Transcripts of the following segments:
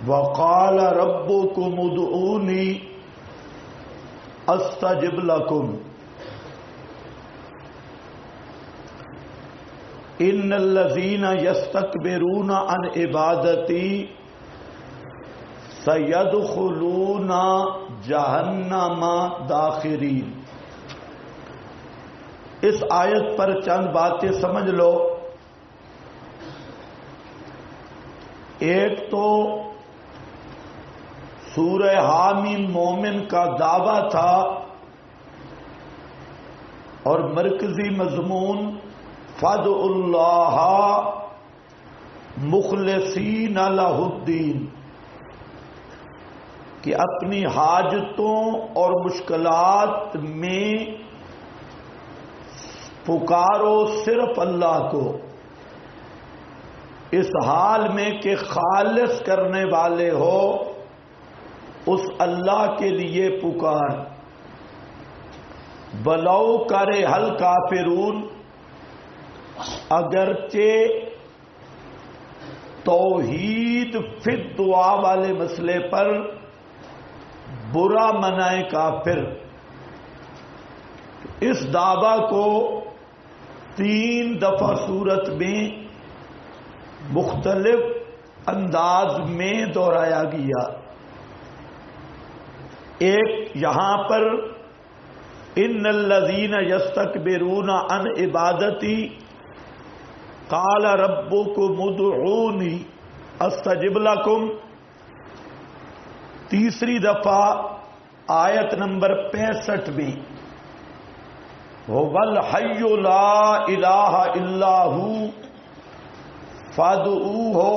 وقال ربكم ادعوني استجب لكم ان الذين يستكبرون عن عبادتي سيدخلون جہنم داخرین۔ اس آیت پر چند باتیں سمجھ لو۔ ایک تو سورہ حامیم مومن کا دعویٰ تھا اور مرکزی مضمون فادعوا اللہ مخلصین لہ الدین، کہ اپنی حاجتوں اور مشکلات میں پکارو صرف اللہ کو، اس حال میں کہ خالص کرنے والے ہو اس اللہ کے لیے پکار۔ بلو کرے حل کافرون، اگرچہ توحید فی الدعا والے مسئلے پر برا منائے کافر۔ اس دعویٰ کو 3 دفعہ سورت میں مختلف انداز میں دہرایا گیا۔ ایک یہاں پر ان الذین یستکبرون عن عبادتی قال ربکم ادعونی استجب لکم، تیسری دفعہ آیت نمبر 65 میں هو الحی لا الہ الا ہو فادعوہ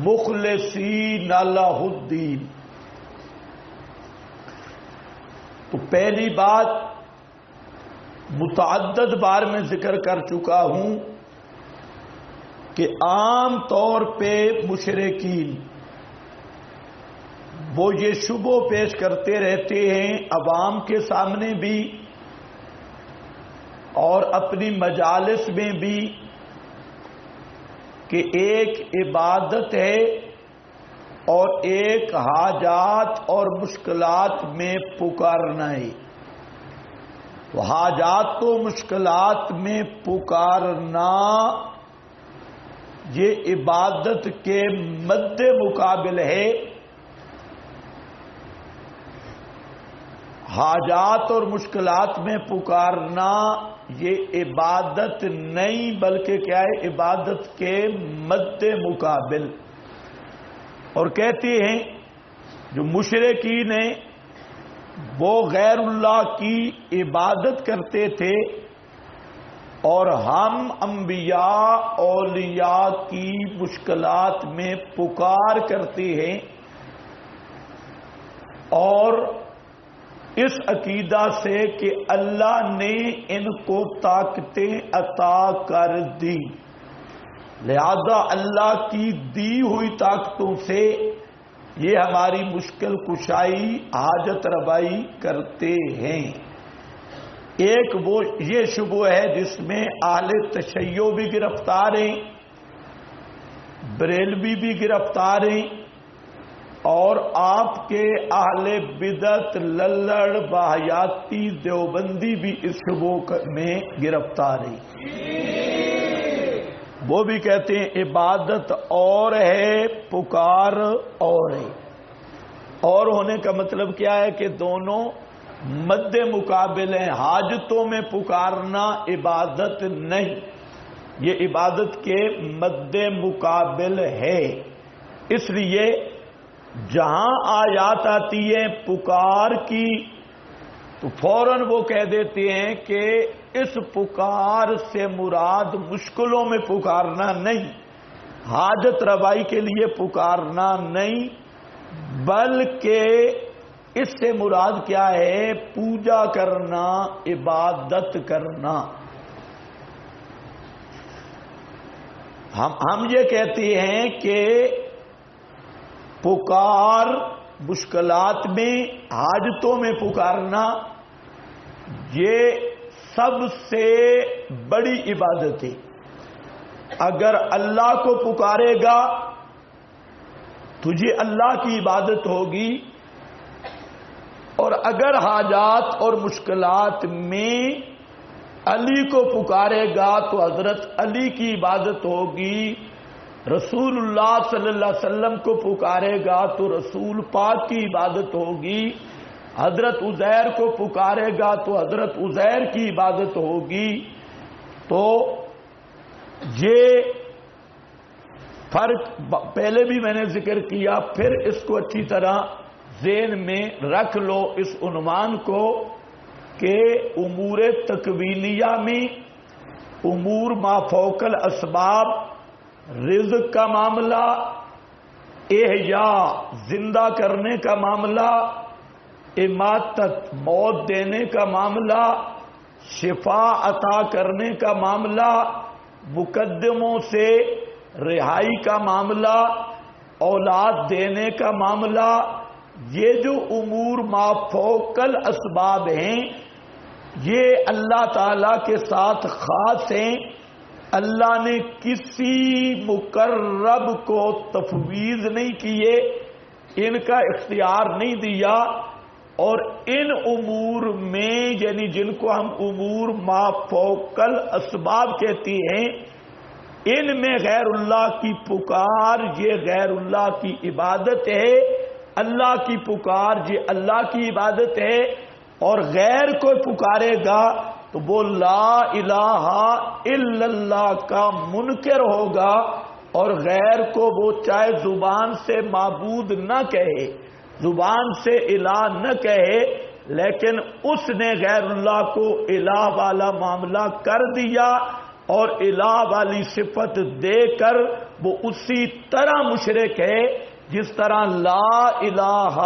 مخلصین لہ الدین۔ تو پہلی بات متعدد بار میں ذکر کر چکا ہوں کہ عام طور پہ مشرکین وہ یہ شبہ پیش کرتے رہتے ہیں عوام کے سامنے بھی اور اپنی مجالس میں بھی کہ ایک عبادت ہے اور ایک حاجات اور مشکلات میں پکارنا ہے۔ حاجات و مشکلات میں پکارنا یہ عبادت کے مد مقابل ہے۔ حاجات اور مشکلات میں پکارنا یہ عبادت نہیں بلکہ کیا ہے؟ عبادت کے مد مقابل۔ اور کہتے ہیں جو مشرکین ہیں وہ غیر اللہ کی عبادت کرتے تھے اور ہم انبیاء اولیاء کی مشکلات میں پکار کرتے ہیں، اور اس عقیدہ سے کہ اللہ نے ان کو طاقتیں عطا کر دی، لہذا اللہ کی دی ہوئی طاقتوں سے یہ ہماری مشکل کشائی حاجت روائی کرتے ہیں۔ ایک وہ یہ شبہ ہے جس میں اہل تشیع بھی گرفتار ہیں، بریلوی بھی گرفتار ہیں، اور آپ کے اہل بدعت للڑ باحیاتی دیوبندی بھی اس شبہ میں گرفتار ہیں۔ وہ بھی کہتے ہیں عبادت اور ہے، پکار اور ہے۔ اور ہونے کا مطلب کیا ہے کہ دونوں مد مقابل ہیں۔ حاجتوں میں پکارنا عبادت نہیں، یہ عبادت کے مد مقابل ہے۔ اس لیے جہاں آیات آتی ہے پکار کی تو فوراً وہ کہہ دیتے ہیں کہ اس پکار سے مراد مشکلوں میں پکارنا نہیں، حاجت روائی کے لیے پکارنا نہیں، بلکہ اس سے مراد کیا ہے؟ پوجا کرنا، عبادت کرنا۔ ہم یہ کہتے ہیں کہ پکار مشکلات میں، حاجتوں میں پکارنا یہ سب سے بڑی عبادت ہے۔ اگر اللہ کو پکارے گا تجھے اللہ کی عبادت ہوگی، اور اگر حاجات اور مشکلات میں علی کو پکارے گا تو حضرت علی کی عبادت ہوگی، رسول اللہ صلی اللہ علیہ وسلم کو پکارے گا تو رسول پاک کی عبادت ہوگی، حضرت عزیر کو پکارے گا تو حضرت عزیر کی عبادت ہوگی۔ تو یہ فرق پہلے بھی میں نے ذکر کیا، پھر اس کو اچھی طرح ذہن میں رکھ لو اس عنوان کو کہ امور تکوینیہ میں امور ما فوق الاسباب، رزق کا معاملہ، احیاء زندہ کرنے کا معاملہ، اماتت موت دینے کا معاملہ، شفا عطا کرنے کا معاملہ، مقدموں سے رہائی کا معاملہ، اولاد دینے کا معاملہ، یہ جو امور ما فوق الاسباب ہیں یہ اللہ تعالی کے ساتھ خاص ہیں۔ اللہ نے کسی مقرب کو تفویض نہیں کیے، ان کا اختیار نہیں دیا، اور ان امور میں یعنی جن کو ہم امور ما فوق الاسباب کہتی ہیں، ان میں غیر اللہ کی پکار یہ غیر اللہ کی عبادت ہے، اللہ کی پکار یہ اللہ کی عبادت ہے، اور غیر کو پکارے گا تو وہ لا الہ الا اللہ کا منکر ہوگا، اور غیر کو وہ چاہے زبان سے معبود نہ کہے، زبان سے الہ نہ کہے، لیکن اس نے غیر اللہ کو الہ والا معاملہ کر دیا، اور الہ والی صفت دے کر وہ اسی طرح مشرک ہے جس طرح لا الہ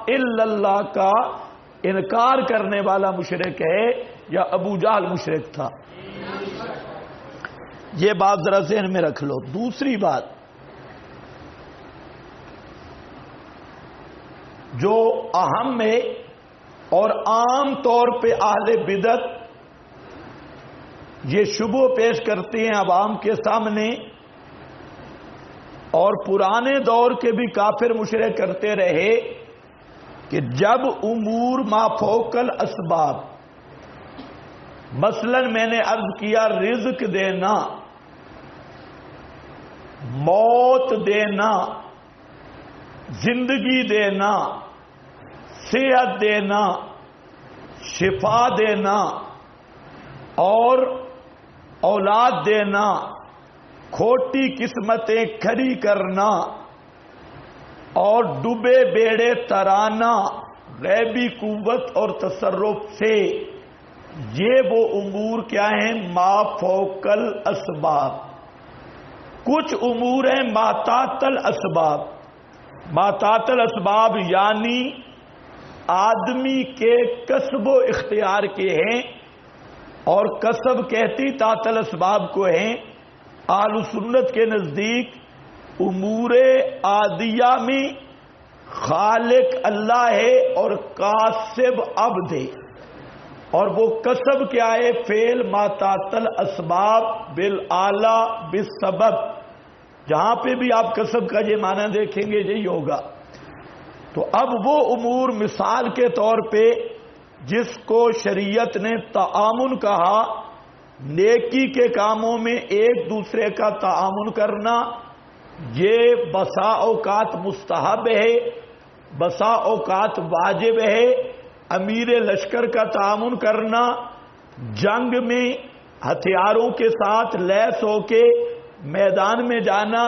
الا اللہ کا انکار کرنے والا مشرک ہے یا ابو جہل مشرک تھا۔ یہ بات ذرا ذہن میں رکھ لو۔ دوسری بات جو اہم ہے اور عام طور پہ اہل بدعت یہ شبہ پیش کرتے ہیں عوام کے سامنے، اور پرانے دور کے بھی کافر مشرک کرتے رہے، کہ جب امور ما فوق الاسباب، مثلا میں نے عرض کیا رزق دینا، موت دینا، زندگی دینا، صحت دینا، شفا دینا، اور اولاد دینا، کھوٹی قسمتیں کھڑی کرنا، اور ڈوبے بیڑے ترانا غیبی قوت اور تصرف سے، یہ وہ امور کیا ہیں؟ ما فوق الاسباب۔ کچھ امور ہیں ما تحت الاسباب۔ ما تحت الاسباب یعنی آدمی کے کسب و اختیار کے ہیں، اور کسب کہتی تحت الاسباب کو ہیں۔ اہل سنت کے نزدیک امور عادیہ میں خالق اللہ ہے اور کاسب عبد ہے، اور وہ کسب کیا ہے؟ فعل ما تحت الاسباب بالآلہ بالسبب۔ جہاں پہ بھی آپ کسب کا یہ معنی دیکھیں گے یہی ہوگا۔ تو اب وہ امور مثال کے طور پہ جس کو شریعت نے تعاون کہا، نیکی کے کاموں میں ایک دوسرے کا تعاون کرنا، یہ بسا اوقات مستحب ہے، بسا اوقات واجب ہے۔ امیر لشکر کا تعاون کرنا، جنگ میں ہتھیاروں کے ساتھ لیس ہو کے میدان میں جانا،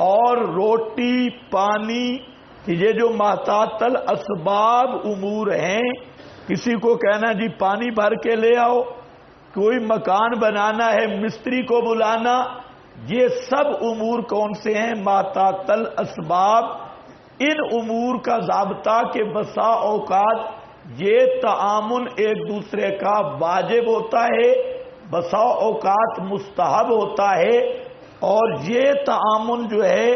اور روٹی پانی، یہ جو محتاط الاسباب امور ہیں، کسی کو کہنا جی پانی بھر کے لے آؤ، کوئی مکان بنانا ہے مستری کو بلانا، یہ سب امور کون سے ہیں؟ محتاط الاسباب۔ ان امور کا ضابطہ کہ بسا اوقات یہ تعامن ایک دوسرے کا واجب ہوتا ہے، بسا اوقات مستحب ہوتا ہے، اور یہ تعامن جو ہے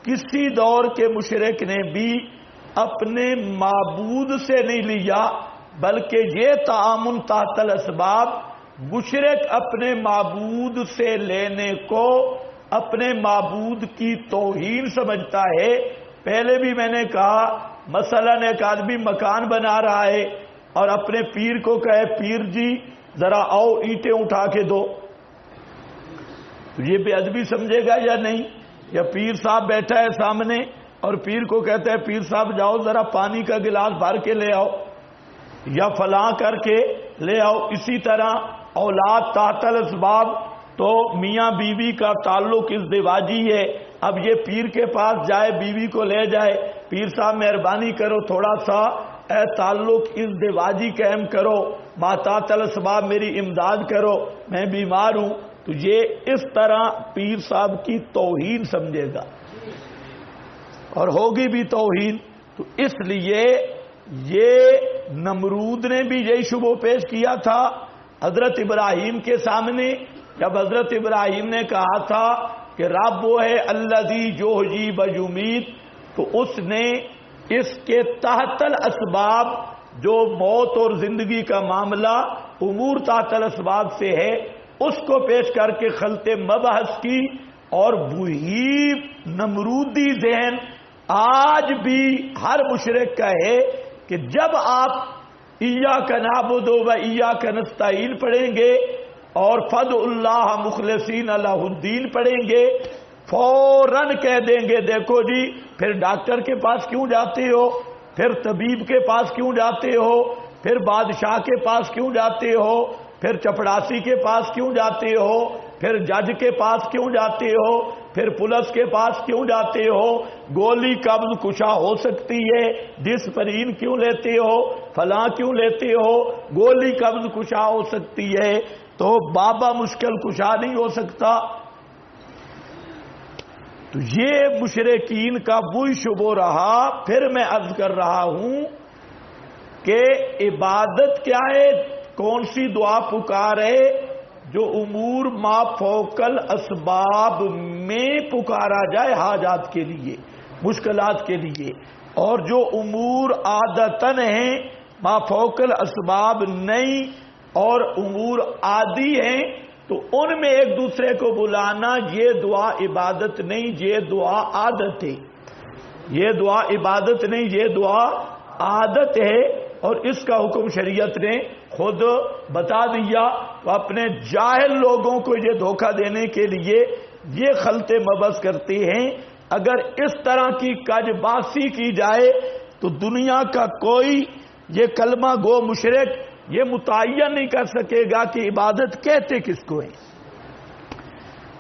کسی دور کے مشرک نے بھی اپنے معبود سے نہیں لیا، بلکہ یہ تعامن تحت الاسباب مشرک اپنے معبود سے لینے کو اپنے معبود کی توہین سمجھتا ہے، پہلے بھی میں نے کہا مثلاً ایک آدمی مکان بنا رہا ہے اور اپنے پیر کو کہے پیر جی ذرا آؤ اینٹیں اٹھا کے دو، تو یہ بے ادبی سمجھے گا یا نہیں؟ یا پیر صاحب بیٹھا ہے سامنے اور پیر کو کہتا ہے پیر صاحب جاؤ ذرا پانی کا گلاس بھر کے لے آؤ یا فلاں کر کے لے آؤ۔ اسی طرح اولاد تحت الاسباب، تو میاں بیوی کا تعلق ازدواجی ہے، اب یہ پیر کے پاس جائے بیوی کو لے جائے، پیر صاحب مہربانی کرو تھوڑا سا اے تعلق ازدواجی قائم کرو، ما تحت الاسباب میری امداد کرو، میں بیمار ہوں، تو یہ اس طرح پیر صاحب کی توہین سمجھے گا اور ہوگی بھی توہین۔ تو اس لیے یہ نمرود نے بھی یہی شبہ پیش کیا تھا حضرت ابراہیم کے سامنے، جب حضرت ابراہیم نے کہا تھا کہ رب وہ ہے الذی یحیی و یمیت، تو اس نے اس کے تحت الاسباب جو موت اور زندگی کا معاملہ امور تحت الاسباب سے ہے اس کو پیش کر کے خلط مبحث کی، اور وہی نمرودی ذہن آج بھی ہر مشرک کا ہے کہ جب آپ ایاک نعبد و ایاک نستعین پڑھیں گے اور فدعوا اللہ مخلصین لہ الدین پڑھیں گے، فوراً کہہ دیں گے دیکھو جی پھر ڈاکٹر کے پاس کیوں جاتے ہو، پھر طبیب کے پاس کیوں جاتے ہو، پھر بادشاہ کے پاس کیوں جاتے ہو، پھر چپڑاسی کے پاس کیوں جاتے ہو، پھر جج کے پاس کیوں جاتے ہو، پھر پولیس کے پاس کیوں جاتے ہو، گولی قبض کشا ہو سکتی ہے ڈسپرین کیوں لیتے ہو، فلاں کیوں لیتے ہو، گولی قبض کشا ہو سکتی ہے تو بابا مشکل کشا نہیں ہو سکتا۔ تو یہ مشرکین کا وہی شبہ رہا۔ پھر میں عرض کر رہا ہوں کہ عبادت کیا ہے، کون سی دعا پکارے، جو امور ما فوق الاسباب میں پکارا جائے حاجات کے لیے، مشکلات کے لیے، اور جو امور عادتاً ہیں ما فوق الاسباب نہیں اور امور عادی ہیں، تو ان میں ایک دوسرے کو بلانا یہ دعا عبادت نہیں، یہ دعا عادت ہے، یہ دعا عبادت نہیں، یہ دعا عادت ہے، اور اس کا حکم شریعت نے خود بتا دیا۔ وہ اپنے جاہل لوگوں کو یہ دھوکہ دینے کے لیے یہ خلط مبحث کرتے ہیں۔ اگر اس طرح کی کاجباسی کی جائے تو دنیا کا کوئی یہ کلمہ گو مشرک یہ متعین نہیں کر سکے گا کہ عبادت کہتے کس کو ہے۔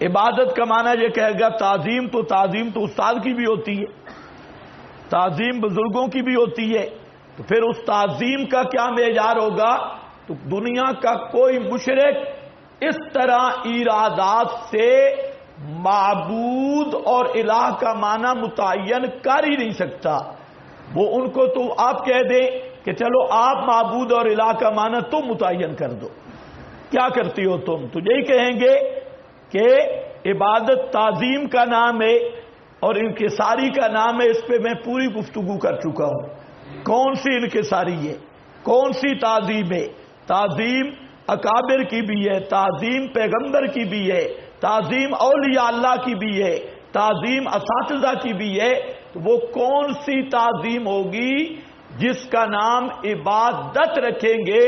عبادت کا معنی یہ کہے گا تعظیم، تو تعظیم تو استاد کی بھی ہوتی ہے، تعظیم بزرگوں کی بھی ہوتی ہے، تو پھر اس تعظیم کا کیا معیار ہوگا؟ تو دنیا کا کوئی مشرک اس طرح ارادات سے معبود اور الہ کا معنی متعین کر ہی نہیں سکتا۔ وہ ان کو تو آپ کہہ دیں کہ چلو آپ معبود اور الہ کا معنی تم متعین کر دو، کیا کرتی ہو تم؟ تو یہی کہیں گے کہ عبادت تعظیم کا نام ہے اور انکساری کا نام ہے۔ اس پہ میں پوری گفتگو کر چکا ہوں، کون سی انکساری ہے، کون سی تعظیم ہے۔ تعظیم اکابر کی بھی ہے، تعظیم پیغمبر کی بھی ہے، تعظیم اولیاء اللہ کی بھی ہے، تعظیم اساتذہ کی بھی ہے۔ تو وہ کون سی تعظیم ہوگی جس کا نام عبادت رکھیں گے؟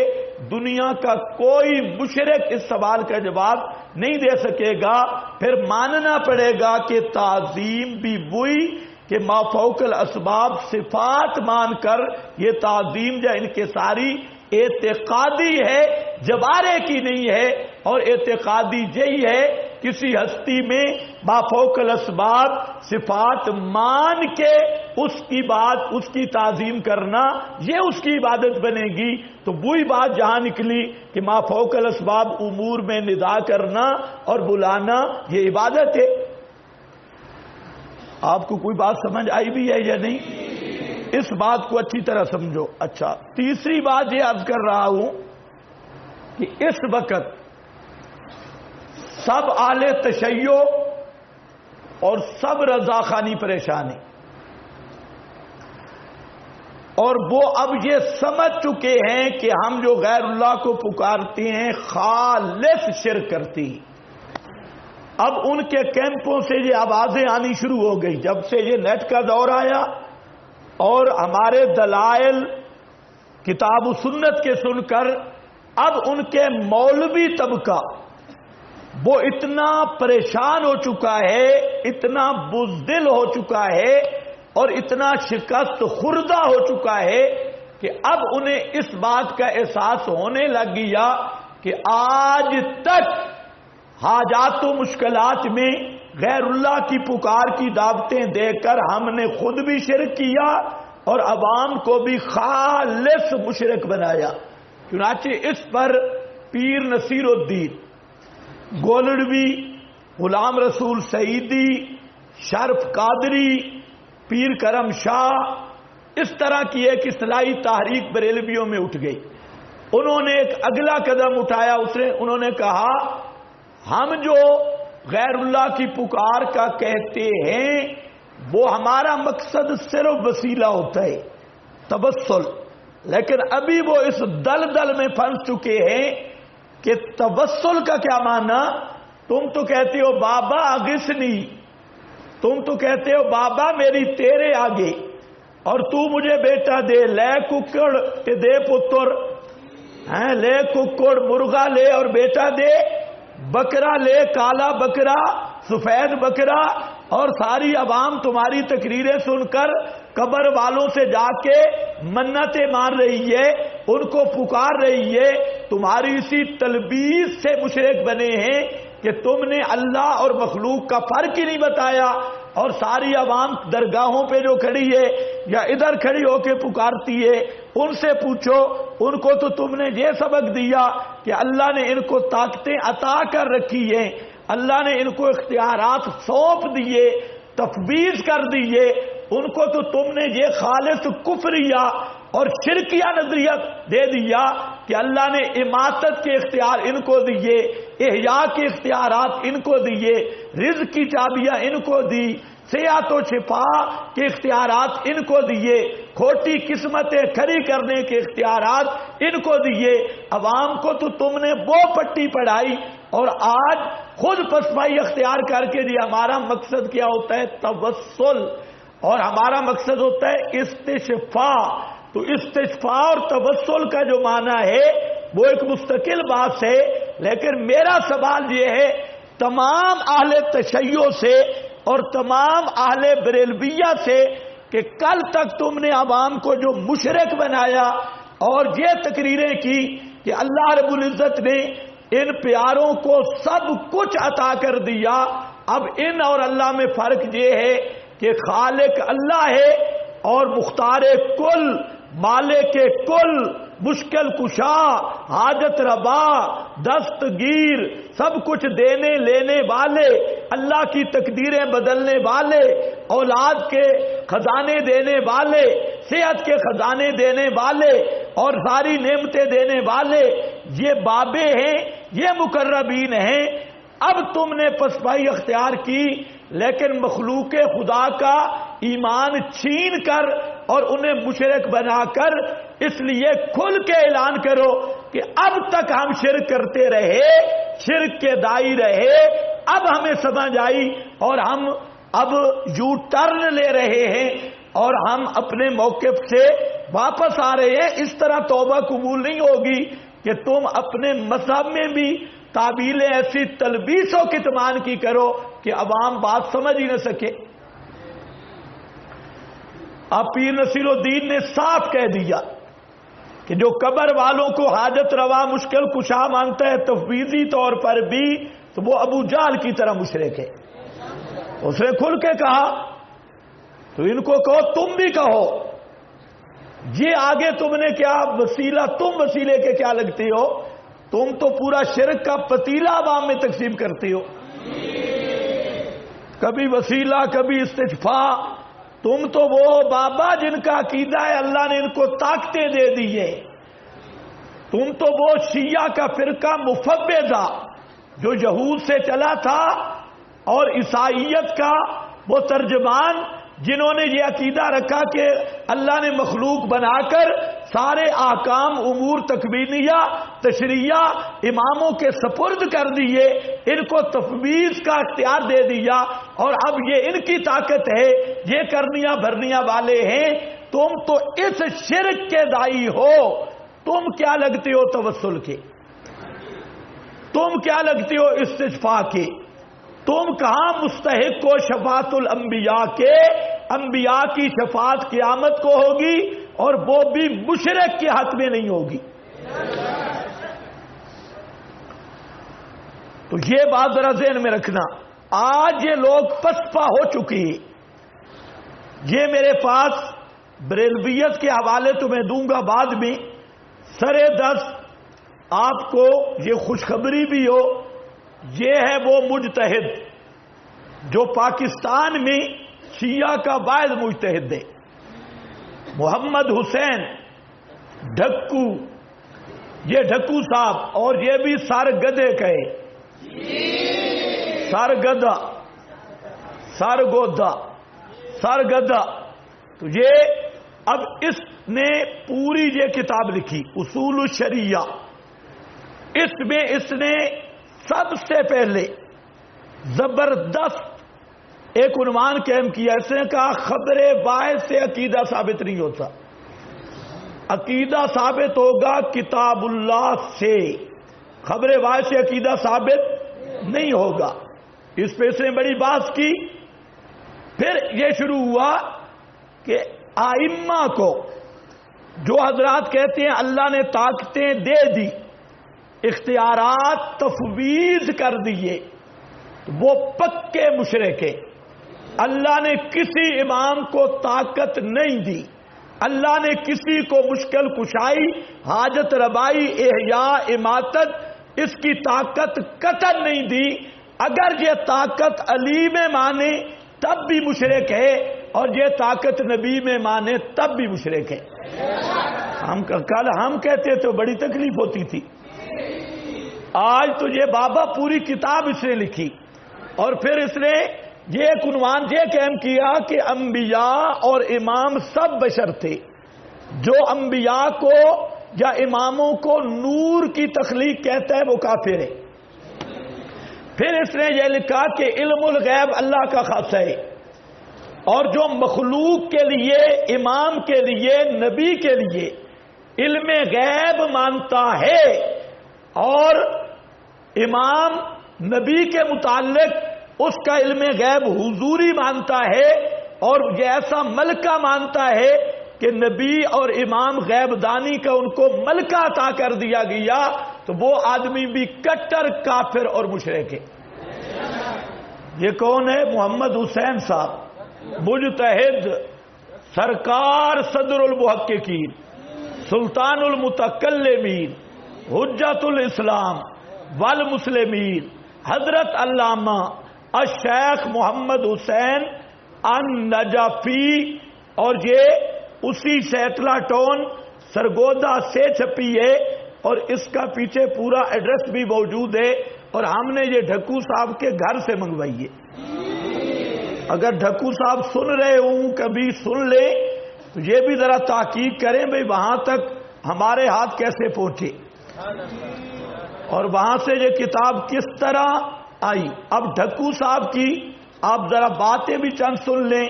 دنیا کا کوئی مشرک اس سوال کا جواب نہیں دے سکے گا۔ پھر ماننا پڑے گا کہ تعظیم بھی وہی کہ ما فوق الاسباب صفات مان کر یہ تعظیم یا انکساری اعتقادی ہے، جبارے کی نہیں ہے، اور اعتقادی یہی ہے کسی ہستی میں ما فوق الاسباب صفات مان کے اس کی بات، اس کی تعظیم کرنا، یہ اس کی عبادت بنے گی۔ تو وہی بات جہاں نکلی کہ ما فوق الاسباب امور میں ندا کرنا اور بلانا یہ عبادت ہے۔ آپ کو کوئی بات سمجھ آئی بھی ہے یا نہیں؟ اس بات کو اچھی طرح سمجھو۔ اچھا، تیسری بات یہ عرض کر رہا ہوں کہ اس وقت سب اہل تشیع اور سب رضاخانی پریشان ہیں، اور وہ اب یہ سمجھ چکے ہیں کہ ہم جو غیر اللہ کو پکارتے ہیں خالص شرک کرتے ہیں، اب ان کے کیمپوں سے یہ آوازیں آنی شروع ہو گئی جب سے یہ نیٹ کا دور آیا اور ہمارے دلائل کتاب و سنت کے سن کر اب ان کے مولوی طبقہ وہ اتنا پریشان ہو چکا ہے، اتنا بزدل ہو چکا ہے اور اتنا شکست خوردہ ہو چکا ہے کہ اب انہیں اس بات کا احساس ہونے لگ گیا کہ آج تک حاجات و مشکلات میں غیر اللہ کی پکار کی دعوتیں دے کر ہم نے خود بھی شرک کیا اور عوام کو بھی خالص مشرک بنایا۔ چنانچہ اس پر پیر نصیر الدین گولڑوی، غلام رسول سعیدی، شرف قادری، پیر کرم شاہ، اس طرح کی ایک اصلاحی تحریک بریلویوں میں اٹھ گئی۔ انہوں نے ایک اگلا قدم اٹھایا، انہوں نے کہا ہم جو غیر اللہ کی پکار کا کہتے ہیں وہ ہمارا مقصد صرف وسیلہ ہوتا ہے، توسل، لیکن ابھی وہ اس دلدل میں پھنس چکے ہیں کہ توسل کا کیا معنی؟ تم تو کہتے ہو بابا اغثنی، تم تو کہتے ہو بابا میری تیرے آگے، اور تو مجھے بیٹا دے، لے ککڑ تے دے پتر، لے ککڑ مرغا لے اور بیٹا دے، بکرا لے، کالا بکرا، سفید بکرا، اور ساری عوام تمہاری تقریریں سن کر قبر والوں سے جا کے منتیں مار رہی ہے، ان کو پکار رہی ہے، تمہاری اسی تلبیس سے مشرک بنے ہیں کہ تم نے اللہ اور مخلوق کا فرق ہی نہیں بتایا، اور ساری عوام درگاہوں پہ جو کھڑی ہے یا ادھر کھڑی ہو کے پکارتی ہے ان سے پوچھو، ان کو تو تم نے یہ سبق دیا کہ اللہ نے ان کو طاقتیں عطا کر رکھی ہیں، اللہ نے ان کو اختیارات سونپ دیے، تفویض کر دیے، ان کو تو تم نے یہ خالص کفریہ اور شرکیہ نظریہ دے دیا کہ اللہ نے اماتت کے اختیار ان کو دیے، احیاء کے اختیارات ان کو دیے، رزق کی چابیاں ان کو دی، صحت و شفا کے اختیارات ان کو دیے، کھوٹی قسمتیں کھڑی کرنے کے اختیارات ان کو دیے، عوام کو تو تم نے وہ پٹی پڑھائی، اور آج خود پسپائی اختیار کر کے جی ہمارا مقصد کیا ہوتا ہے؟ توسل، اور ہمارا مقصد ہوتا ہے استشفاء۔ تو استشفاء اور توسل کا جو معنی ہے وہ ایک مستقل بات ہے، لیکن میرا سوال یہ ہے تمام اہل تشیع سے اور تمام اہل بریلویہ سے کہ کل تک تم نے عوام کو جو مشرک بنایا اور یہ تقریریں کی کہ اللہ رب العزت نے ان پیاروں کو سب کچھ عطا کر دیا، اب ان اور اللہ میں فرق یہ ہے کہ خالق اللہ ہے اور مختار کل، مالک کل، مشکل کشا، حاجت روا، دستگیر، سب کچھ دینے لینے والے، اللہ کی تقدیریں بدلنے والے، اولاد کے خزانے دینے والے، صحت کے خزانے دینے والے اور ساری نعمتیں دینے والے، یہ بابے ہیں، یہ مقربین ہیں۔ اب تم نے پسپائی اختیار کی لیکن مخلوق خدا کا ایمان چھین کر اور انہیں مشرک بنا کر، اس لیے کھل کے اعلان کرو کہ اب تک ہم شرک کرتے رہے، شرک کے دائی رہے، اب ہمیں سمجھ آئی اور ہم اب یو ٹرن لے رہے ہیں اور ہم اپنے موقف سے واپس آ رہے ہیں۔ اس طرح توبہ قبول نہیں ہوگی کہ تم اپنے مذہب میں بھی تعبیلیں ایسی تلبیس و کتمان کی کرو کہ عوام بات سمجھ ہی نہ سکے۔ اب پیر نصیر الدین نے صاف کہہ دیا کہ جو قبر والوں کو حاجت روا مشکل کشا مانتا ہے تفویضی طور پر بھی، تو وہ ابو جہل کی طرح مشرک ہے۔ اس نے کھل کے کہا، تو ان کو کہو تم بھی کہو، یہ آگے تم نے کیا وسیلہ، تم وسیلے کے کیا لگتے ہو؟ تم تو پورا شرک کا پتیلا عوام میں تقسیم کرتے ہو، کبھی وسیلہ کبھی استشفاء۔ تم تو وہ بابا جن کا عقیدہ ہے اللہ نے ان کو طاقتیں دے دی ہے، تم تو وہ شیعہ کا فرقہ مفوضہ جو یہود سے چلا تھا اور عیسائیت کا وہ ترجمان جنہوں نے یہ عقیدہ رکھا کہ اللہ نے مخلوق بنا کر سارے احکام امور تکوینیہ تشریعیہ اماموں کے سپرد کر دیے، ان کو تفویض کا اختیار دے دیا اور اب یہ ان کی طاقت ہے، یہ کرنیاں بھرنیاں والے ہیں، تم تو اس شرک کے داعی ہو، تم کیا لگتے ہو توسل کے، تم کیا لگتے ہو استشفاء کے، تم کہاں مستحق ہو شفاعت الانبیاء کے؟ انبیاء کی شفاعت قیامت کو ہوگی اور وہ بھی مشرک کے حق میں نہیں ہوگی۔ تو یہ بات ذرا ذہن میں رکھنا، آج یہ لوگ پسپا ہو چکے ہیں۔ یہ میرے پاس بریلویت کے حوالے تو میں دوں گا بعد میں، سرے دست آپ کو یہ خوشخبری بھی ہو، یہ ہے وہ مجتہد جو پاکستان میں شیعہ کا واحد مجتہد ہے، محمد حسین ڈھکو، یہ ڈھکو صاحب، اور یہ بھی سرگدے کہے، سرگدہ، سرگودا، سرگدہ۔ تو یہ اب اس نے پوری یہ کتاب لکھی اصول الشریعہ، اس میں اس نے سب سے پہلے زبردست ایک عنوان قائم کیا، اس نے کہا خبر واحد سے عقیدہ ثابت نہیں ہوتا، عقیدہ ثابت ہوگا کتاب اللہ سے، خبر واحد سے عقیدہ ثابت نہیں ہوگا۔ اس پہ اس نے بڑی بات کی۔ پھر یہ شروع ہوا کہ ائمہ کو جو حضرات کہتے ہیں اللہ نے طاقتیں دے دی، اختیارات تفویض کر دیے، وہ پکے مشرک ہیں۔ اللہ نے کسی امام کو طاقت نہیں دی، اللہ نے کسی کو مشکل کشائی، حاجت ربائی، احیاء، اماتت، اس کی طاقت قطعاً نہیں دی۔ اگر یہ طاقت علی میں مانے تب بھی مشرک ہے، اور یہ طاقت نبی میں مانے تب بھی مشرک ہے۔ کل ہم کہتے تو بڑی تکلیف ہوتی تھی، آج تو یہ بابا پوری کتاب اس نے لکھی، اور پھر اس نے یہ ایک عنوان یہ قائم کیا کہ انبیاء اور امام سب بشر تھے، جو انبیاء کو یا اماموں کو نور کی تخلیق کہتا ہے وہ کافر ہے۔ پھر اس نے یہ لکھا کہ علم الغیب اللہ کا خاصہ ہے، اور جو مخلوق کے لیے، امام کے لیے، نبی کے لیے علم غیب مانتا ہے، اور امام نبی کے متعلق اس کا علم غیب حضوری مانتا ہے، اور یہ ایسا ملکہ مانتا ہے کہ نبی اور امام غیب دانی کا ان کو ملکہ عطا کر دیا گیا، تو وہ آدمی بھی کٹر کافر اور مشرک ہے۔ یہ کون ہے؟ محمد حسین صاحب، مجتہد، سرکار صدر المحققین، سلطان المتکلمین، حجت الاسلام والمسلمین، حضرت علامہ الشیخ محمد حسین النجفی، اور یہ اسی سیتلا ٹون سرگودا سے چھپی ہے، اور اس کا پیچھے پورا ایڈریس بھی موجود ہے، اور ہم نے یہ ڈھکو صاحب کے گھر سے منگوائی ہے۔ اگر ڈھکو صاحب سن رہے ہوں کبھی سن لیں تو یہ بھی ذرا تحقیق کریں بھئی وہاں تک ہمارے ہاتھ کیسے پہنچے اور وہاں سے یہ کتاب کس طرح آئی۔ اب ڈھکو صاحب کی آپ ذرا باتیں بھی چند سن لیں۔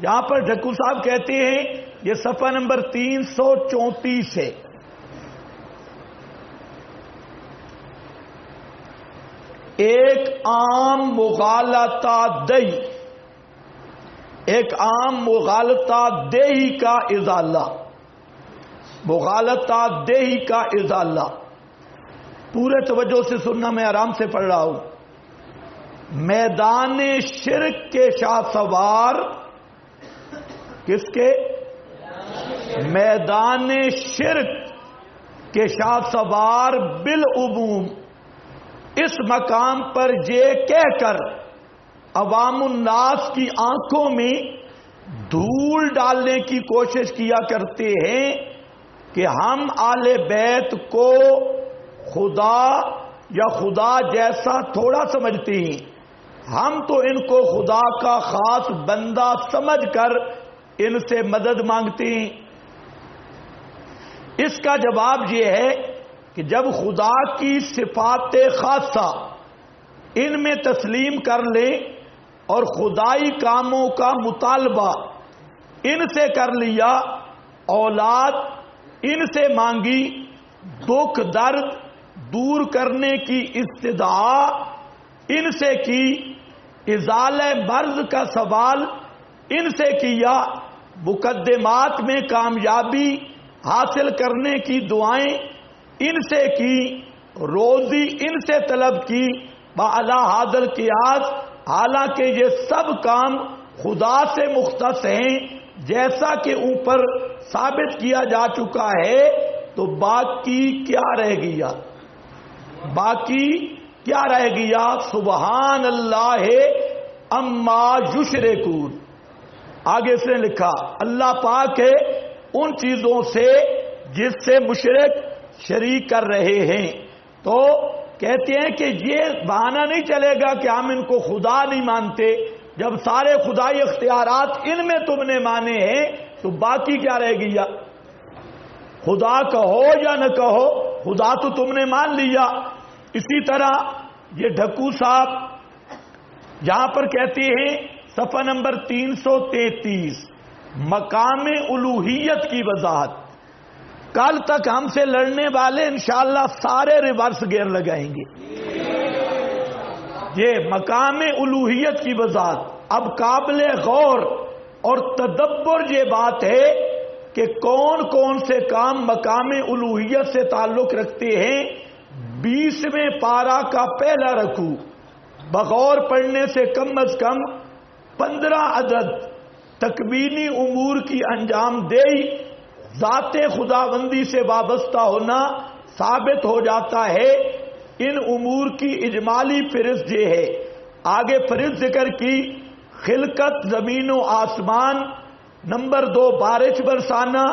یہاں پر ڈھکو صاحب کہتے ہیں، یہ صفحہ نمبر 334 ہے، ایک عام مغالطہ دہی، ایک عام مغالطہ دہی کا ازالہ، مغالطہ دہی کا ازالہ۔ پورے توجہ سے سننا، میں آرام سے پڑھ رہا ہوں۔ میدان شرک کے شاہ سوار، کس کے؟ میدان شرک کے شاہ سوار بالعموم اس مقام پر یہ کہہ کر عوام الناس کی آنکھوں میں دھول ڈالنے کی کوشش کیا کرتے ہیں کہ ہم آل بیت کو خدا یا خدا جیسا تھوڑا سمجھتے ہیں، ہم تو ان کو خدا کا خاص بندہ سمجھ کر ان سے مدد مانگتے ہیں۔ اس کا جواب یہ ہے کہ جب خدا کی صفات خاصہ ان میں تسلیم کر لیں اور خدائی کاموں کا مطالبہ ان سے کر لیا، اولاد ان سے مانگی، دکھ درد دور کرنے کی استدعا ان سے کی، ازالہ مرض کا سوال ان سے کیا، مقدمات میں کامیابی حاصل کرنے کی دعائیں ان سے کی، روزی ان سے طلب کی، باعلی حاضر قیاس، حالانکہ یہ سب کام خدا سے مختص ہیں جیسا کہ اوپر ثابت کیا جا چکا ہے، تو باقی کیا رہ گیا؟ باقی کیا رہ گیا؟ سبحان اللہ اما یشرکون۔ آگے اس نے لکھا اللہ پاک ہے ان چیزوں سے جس سے مشرک شریک کر رہے ہیں۔ تو کہتے ہیں کہ یہ بہانہ نہیں چلے گا کہ ہم ان کو خدا نہیں مانتے، جب سارے خدائی اختیارات ان میں تم نے مانے ہیں تو باقی کیا رہ گیا؟ خدا کہو یا نہ کہو، خدا تو تم نے مان لیا۔ اسی طرح یہ ڈھکو صاحب یہاں پر کہتے ہیں صفحہ نمبر 333 مقام الوہیت کی وضاحت۔ کل تک ہم سے لڑنے والے انشاءاللہ سارے ریورس گیئر لگائیں گے۔ یہ مقام الوہیت کی وضاحت۔ اب قابل غور اور تدبر یہ بات ہے کہ کون کون سے کام مقام الوہیت سے تعلق رکھتے ہیں۔ 20ویں پارہ کا پہلا رکوع بغور پڑھنے سے کم از کم 15 عدد تکوینی امور کی انجام دہی ذات خداوندی سے وابستہ ہونا ثابت ہو جاتا ہے۔ ان امور کی اجمالی فہرست یہ ہے۔ آگے فہرست ذکر کی خلقت زمین و آسمان، نمبر 2 بارش برسانا،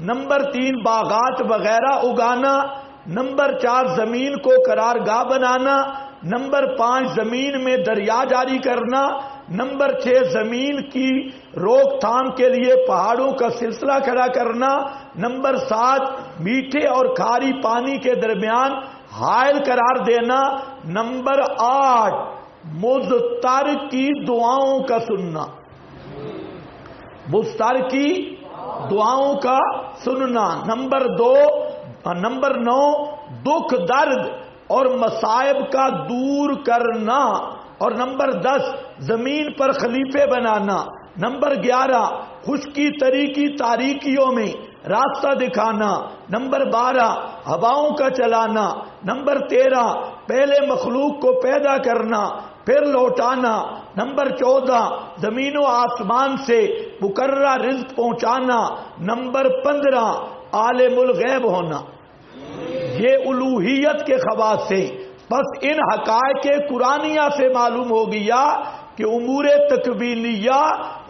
نمبر 3 باغات وغیرہ اگانا، نمبر 4 زمین کو قرارگاہ بنانا، نمبر 5 زمین میں دریا جاری کرنا، نمبر 6 زمین کی روک تھام کے لیے پہاڑوں کا سلسلہ کھڑا کرنا، نمبر 7 میٹھے اور کھاری پانی کے درمیان حائل قرار دینا، نمبر 8 مضطر کی دعاؤں کا سننا، مضطر کی دعاؤں کا سننا، نمبر 9 دکھ درد اور مصائب کا دور کرنا، اور نمبر 10 زمین پر خلیفے بنانا، نمبر 11 خشکی تری کی تاریکیوں میں راستہ دکھانا، نمبر 12 ہواؤں کا چلانا، نمبر 13 پہلے مخلوق کو پیدا کرنا پھر لوٹانا، نمبر 14 زمین و آسمان سے مقررہ رزق پہنچانا، نمبر 15 عالم الغیب ہونا۔ یہ الوہیت کے خواص ہیں۔ بس ان حقائق قرآنیہ سے معلوم ہو گیا کہ امور تکوینیہ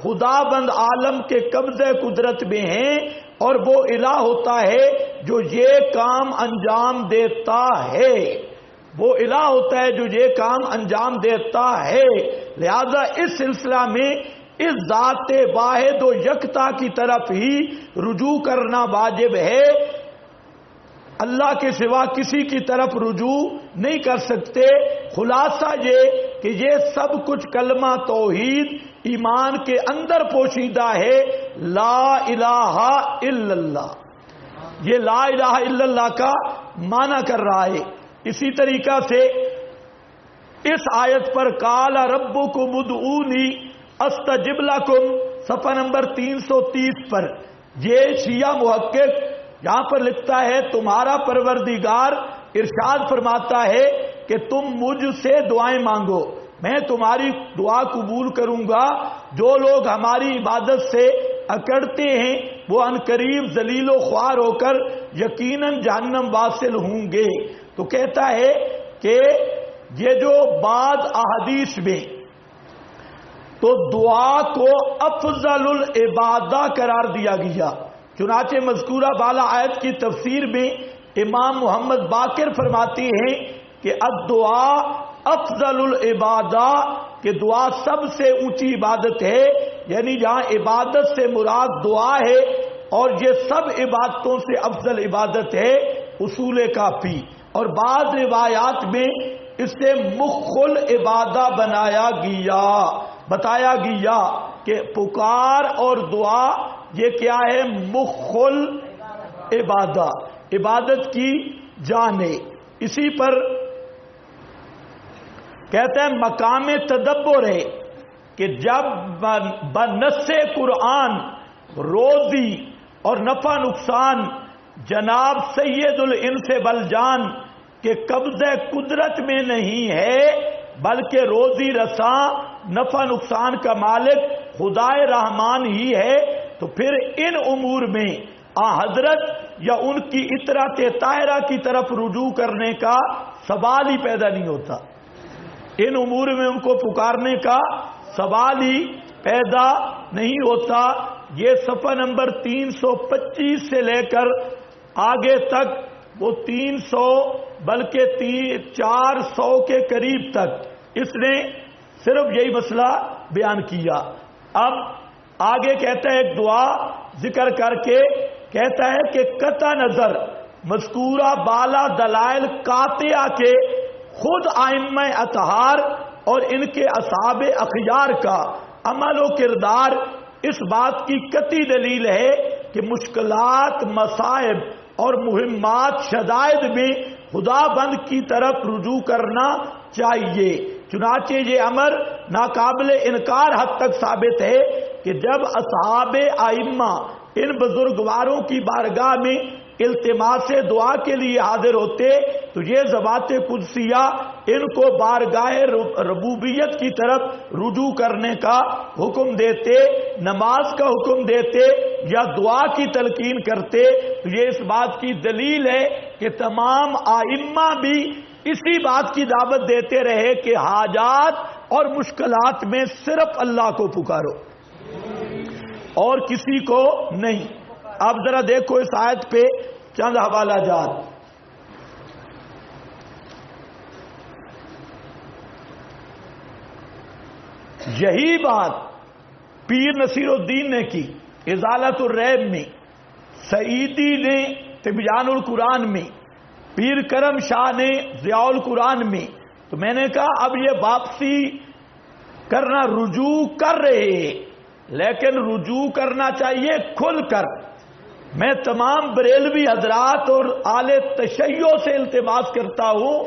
خدا بند عالم کے قبضہ قدرت میں ہیں، اور وہ الہ ہوتا ہے جو یہ کام انجام دیتا ہے، وہ الہ ہوتا ہے جو یہ کام انجام دیتا ہے۔ لہذا اس سلسلہ میں اس ذات واحد و یکتا کی طرف ہی رجوع کرنا واجب ہے۔ اللہ کے سوا کسی کی طرف رجوع نہیں کر سکتے۔ خلاصہ یہ کہ یہ سب کچھ کلمہ توحید ایمان کے اندر پوشیدہ ہے۔ لا الہ الا اللہ، یہ لا الہ الا اللہ کا معنی کر رہا ہے۔ اسی طریقہ سے اس آیت پر قال ربکم ادعونی استجب لکم صفحہ نمبر 330 پر یہ شیعہ محقق یہاں پر لکھتا ہے تمہارا پروردگار ارشاد فرماتا ہے کہ تم مجھ سے دعائیں مانگو، میں تمہاری دعا قبول کروں گا۔ جو لوگ ہماری عبادت سے اکڑتے ہیں وہ عنقریب ذلیل و خوار ہو کر یقیناً جہنم واصل ہوں گے۔ تو کہتا ہے کہ یہ جو بعض احادیث میں تو دعا کو افضل العبادہ قرار دیا گیا، چنانچہ مذکورہ بالا آیت کی تفسیر میں امام محمد باقر فرماتے ہیں کہ الدعاء افضل العبادہ کہ دعا سب سے اونچی عبادت ہے، یعنی جہاں عبادت سے مراد دعا ہے اور یہ سب عبادتوں سے افضل عبادت ہے، اصول کافی۔ اور بعض روایات میں اسے مخ العبادہ بنایا گیا، بتایا گیا کہ پکار اور دعا یہ کیا ہے؟ مخ العبادہ، عبادت کی جان ہے۔ اسی پر کہتے ہیں مقام تدبر ہے کہ جب بنص قرآن روزی اور نفع نقصان جناب سید الانس والجان کے قبضہ قدرت میں نہیں ہے، بلکہ روزی رساں نفع نقصان کا مالک خدائے رحمان ہی ہے، تو پھر ان امور میں حضرت یا ان کی اطرات طاہرہ کی طرف رجوع کرنے کا سوال ہی پیدا نہیں ہوتا، ان امور میں ان کو پکارنے کا سوال ہی پیدا نہیں ہوتا۔ یہ صفحہ نمبر 325 سے لے کر آگے تک وہ 300 بلکہ 400 کے قریب تک اس نے صرف یہی مسئلہ بیان کیا۔ اب آگے کہتا ہے ایک دعا ذکر کر کے کہتا ہے کہ قطع نظر مذکورہ بالا دلائل قاطعہ کے خود ائمہ اطہار اور ان کے اصحاب اخیار کا عمل و کردار اس بات کی قطعی دلیل ہے کہ مشکلات، مصائب اور مہمات، شدائد میں خدا بند کی طرف رجوع کرنا چاہیے۔ چنانچہ یہ امر ناقابل انکار حد تک ثابت ہے کہ جب اصحاب ائمہ ان بزرگواروں کی بارگاہ میں التماس دعا کے لیے حاضر ہوتے تو یہ ذوات قدسیہ ان کو بارگاہ ربوبیت کی طرف رجوع کرنے کا حکم دیتے، نماز کا حکم دیتے یا دعا کی تلقین کرتے، تو یہ اس بات کی دلیل ہے کہ تمام ائمہ بھی اسی بات کی دعوت دیتے رہے کہ حاجات اور مشکلات میں صرف اللہ کو پکارو اور کسی کو نہیں۔ اب ذرا دیکھو اس آیت پہ چند حوالہ جات۔ یہی بات پیر نصیر الدین نے کی ازالت الریب میں، سعیدی نے تبیان القرآن میں، پیر کرم شاہ نے ضیاء القرآن میں۔ تو میں نے کہا اب یہ واپسی کرنا رجوع کر رہے ہیں، لیکن رجوع کرنا چاہیے کھل کر۔ میں تمام بریلوی حضرات اور اہل تشیع سے التماس کرتا ہوں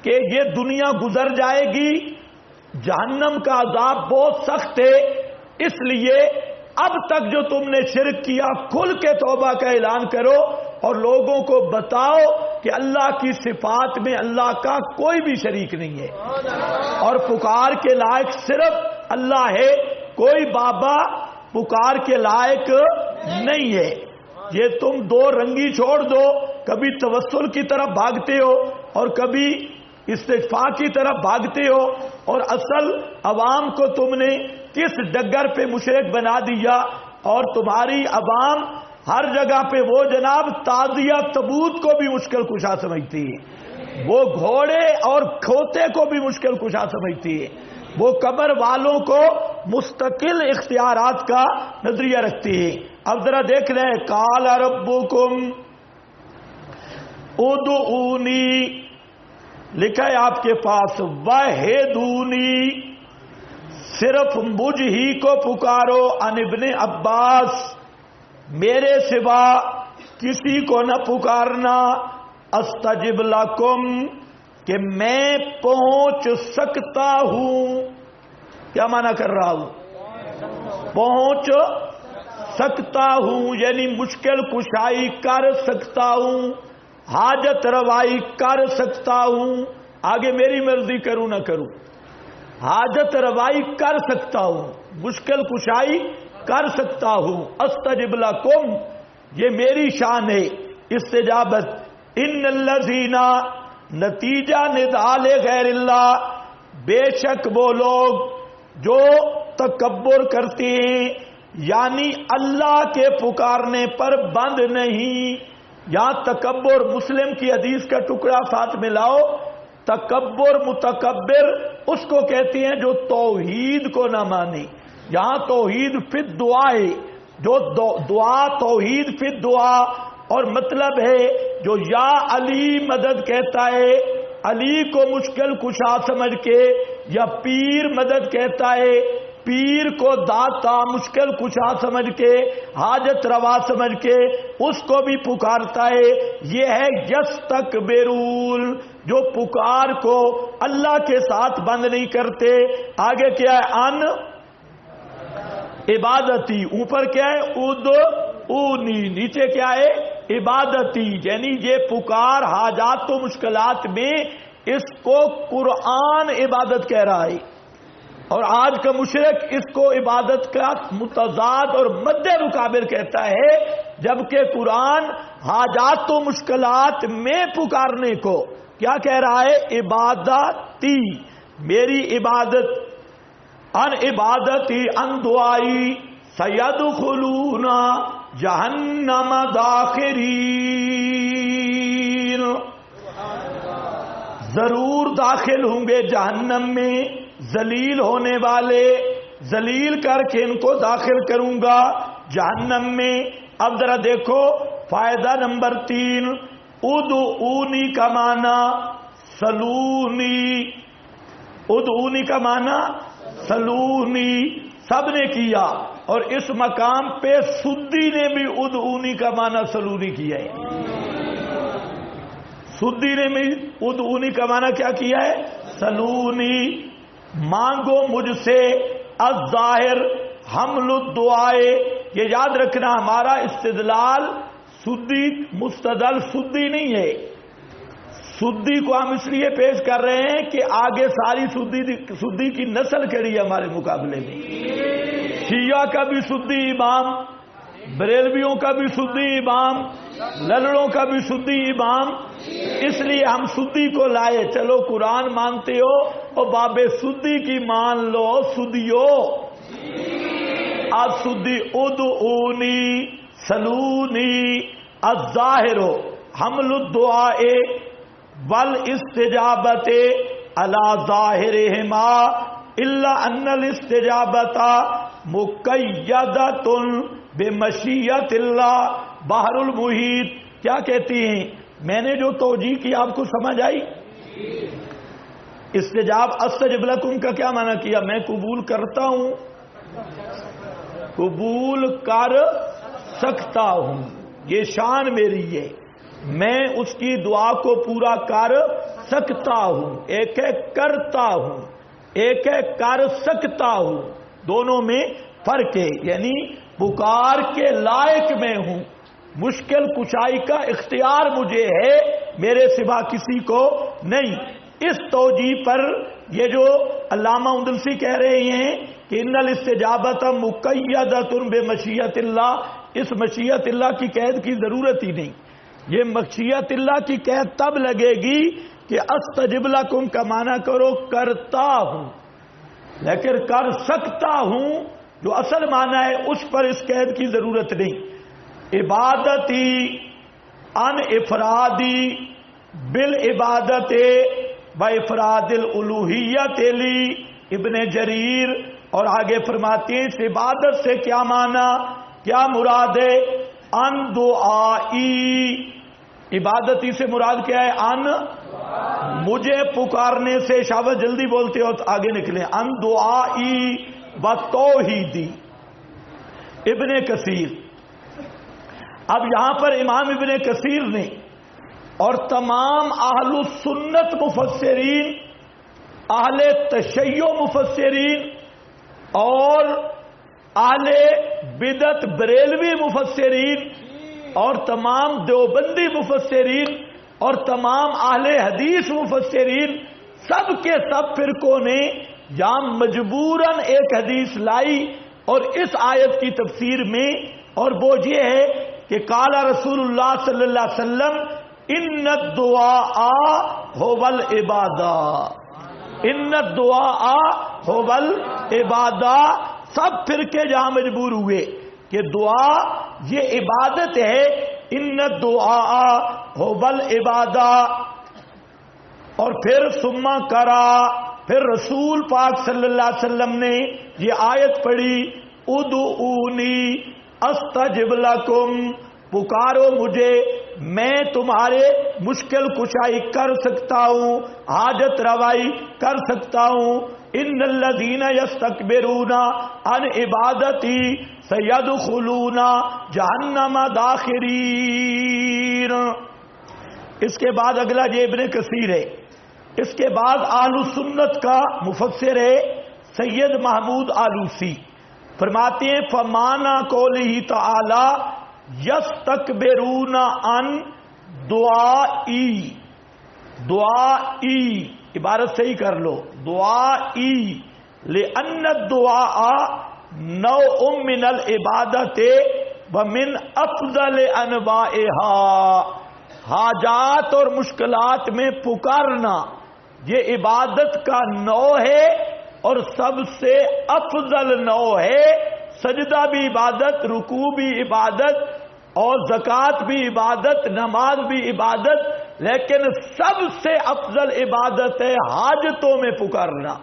کہ یہ دنیا گزر جائے گی، جہنم کا عذاب بہت سخت ہے، اس لیے اب تک جو تم نے شرک کیا کھل کے توبہ کا اعلان کرو اور لوگوں کو بتاؤ کہ اللہ کی صفات میں اللہ کا کوئی بھی شریک نہیں ہے اور پکار کے لائق صرف اللہ ہے، کوئی بابا پکار کے لائق نہیں ہے۔ یہ تم دو رنگی چھوڑ دو، کبھی توسل کی طرف بھاگتے ہو اور کبھی استغفار کی طرف بھاگتے ہو، اور اصل عوام کو تم نے کس ڈگر پہ مشرک بنا دیا، اور تمہاری عوام ہر جگہ پہ وہ جناب تازیہ تبوت کو بھی مشکل کشا سمجھتی ہے، وہ گھوڑے اور کھوتے کو بھی مشکل کشا سمجھتی ہے، وہ قبر والوں کو مستقل اختیارات کا نظریہ رکھتی ہے۔ اب ذرا دیکھ لیں، قال ربکم ادعونی، لکھا ہے آپ کے پاس، وحدونی، صرف مجھ ہی کو پکارو، عن ابن عباس، میرے سوا کسی کو نہ پکارنا، استجب لکم، کہ میں پہنچ سکتا ہوں۔ کیا معنی کر رہا ہوں؟ پہنچ سکتا ہوں، یعنی مشکل کشائی کر سکتا ہوں، حاجت روائی کر سکتا ہوں، آگے میری مرضی کروں نہ کروں، حاجت روائی کر سکتا ہوں، مشکل کشائی کر سکتا ہوں۔ استجب لکم، یہ میری شان ہے استجابت۔ ان الذین، نتیجہ ندال غیر اللہ، بے شک وہ لوگ جو تکبر کرتے ہیں، یعنی اللہ کے پکارنے پر بند نہیں۔ یہاں تکبر، مسلم کی حدیث کا ٹکڑا ساتھ میں لاؤ، تکبر متکبر اس کو کہتے ہیں جو توحید کو نہ مانے. یہاں توحید فی دعائے، جو دعا توحید فی دعا، اور مطلب ہے جو یا علی مدد کہتا ہے علی کو مشکل کشا سمجھ کے، یا پیر مدد کہتا ہے پیر کو داتا مشکل کشا سمجھ کے، حاجت روا سمجھ کے اس کو بھی پکارتا ہے. یہ ہے یستکبرون، جو پکار کو اللہ کے ساتھ بند نہیں کرتے. آگے کیا ہے؟ ان عبادتی، اوپر کیا ہے؟ ادعونی، نیچے کیا ہے؟ عبادتی. یعنی یہ پکار حاجات و مشکلات میں اس کو قرآن عبادت کہہ رہا ہے، اور آج کا مشرک اس کو عبادت کا متضاد اور مد مقابل کہتا ہے، جبکہ قرآن حاجات و مشکلات میں پکارنے کو کیا کہہ رہا ہے؟ عبادتی، میری عبادت. ان عبادتی ان دعائی سیدخلون جہنم داخرین، ضرور داخل ہوں گے جہنم میں ذلیل ہونے والے، ذلیل کر کے ان کو داخل کروں گا جہنم میں. اب ذرا دیکھو فائدہ نمبر 3، ادعونی کا معنی سلونی، ادعونی کا معنی سلونی سب نے کیا، اور اس مقام پہ سدی نے بھی ادعونی کا معنی سلونی کیا ہے. سدی نے بھی ادعونی کا معنی کیا کیا ہے؟ سلونی. مانگو مجھ سے، الظاہر حمل الدعائے، یہ یاد رکھنا ہمارا استدلال سدی مستدل سدی نہیں ہے. سدی کو ہم اس لیے پیش کر رہے ہیں کہ آگے ساری سدی کی نسل کھڑی ہے ہمارے مقابلے میں. شیعہ کا بھی سدی امام، بریلویوں کا بھی سدی امام، للڑوں کا بھی سدی امام. اس لیے ہم سدی کو لائے. چلو قرآن مانتے ہو اور باب سدی کی مان لو سدیو. اب سدی ادعونی سلونی الظاہر حمل الدعاء والاستجابت علی ظاہرہما الا ان الاستجابت مقیدۃ بمشیۃ اللہ. بحر المحیط کیا کہتی ہیں؟ میں نے جو توجیہ کی آپ کو سمجھ آئی؟ استجب لکم کا کیا معنی کیا؟ میں قبول کرتا ہوں، قبول کر سکتا ہوں، یہ شان میری ہے، میں اس کی دعا کو پورا کر سکتا ہوں. ایک ہے کرتا ہوں، ایک ہے کر سکتا ہوں، دونوں میں فرق ہے. یعنی پکار کے لائق میں ہوں، مشکل کشائی کا اختیار مجھے ہے، میرے سوا کسی کو نہیں. اس توجیہ پر یہ جو علامہ اندلسی کہہ رہے ہیں کہ ان الاستجابۃ مقیدۃ بمشیۃ اللہ، اس مشیت اللہ کی قید کی ضرورت ہی نہیں. یہ مشیت اللہ کی قید تب لگے گی کہ استجب لکم کا معنی کرو کرتا ہوں، لیکن کر سکتا ہوں جو اصل معنی ہے اس پر اس قید کی ضرورت نہیں. عبادتی ان افرادی بالعبادت و افراد الالوہیت لی ابن جریر. اور آگے فرماتے ہیں اس عبادت سے کیا معنی، کیا مراد ہے؟ ان دعائی، عبادتی سے مراد کیا ہے؟ ان مجھے پکارنے سے. شاباش جلدی بولتے ہو تو آگے نکلیں. ان دعائی و توحیدی. ابن کثیر، اب یہاں پر امام ابن کثیر نے اور تمام اہل السنت مفسرین، اہل تشیع مفسرین اور اہل بدعت بریلوی مفسرین اور تمام دیوبندی مفسرین اور تمام اہل حدیث مفسرین، سب کے سب فرقوں نے یہاں مجبوراً ایک حدیث لائی اور اس آیت کی تفسیر میں، اور وہ یہ ہے کہ قال رسول اللہ صلی اللہ علیہ وسلم ان الدعاء هو العبادہ، ان الدعاء هو العبادہ. سب فرقے جہاں مجبور ہوئے کہ دعا یہ عبادت ہے. ان الدعاء هو العبادہ. اور پھر سما کرا، پھر رسول پاک صلی اللہ علیہ وسلم نے یہ آیت پڑھی، ادعونی استجب لکم، پکارو مجھے میں تمہارے مشکل کشائی کر سکتا ہوں، حاجت روائی کر سکتا ہوں۔ ان الذین یستکبرون عن عبادتی سیدخلون جہنم داخرین۔ اس کے بعد اگلا یہ ابن کثیر ہے۔ اس کے بعد اہل سنت کا مفسر ہے سید محمود آلوسی، فرماتے ہیں فمانا قولہ تعالی یستکبرون عن دعائی، دعائی عبارت صحیح کر لو، دعائی، لأن الدعاء نوع من العبادت ومن افضل انواعها، حاجات اور مشکلات میں پکارنا یہ عبادت کا نوع ہے اور سب سے افضل نوع ہے۔ سجدہ بھی عبادت، رکوع بھی عبادت، اور زکوٰۃ بھی عبادت، نماز بھی عبادت، لیکن سب سے افضل عبادت ہے حاجتوں میں پکارنا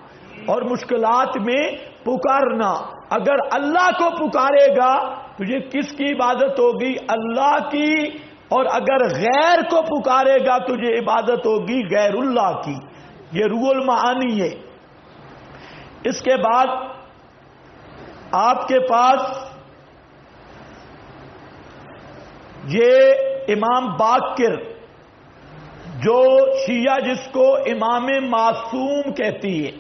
اور مشکلات میں پکارنا۔ اگر اللہ کو پکارے گا تو یہ کس کی عبادت ہوگی؟ اللہ کی، اور اگر غیر کو پکارے گا تو یہ عبادت ہوگی غیر اللہ کی۔ یہ روح المعانی ہے۔ اس کے بعد آپ کے پاس یہ امام باقر، جو شیعہ جس کو امام معصوم کہتی ہے،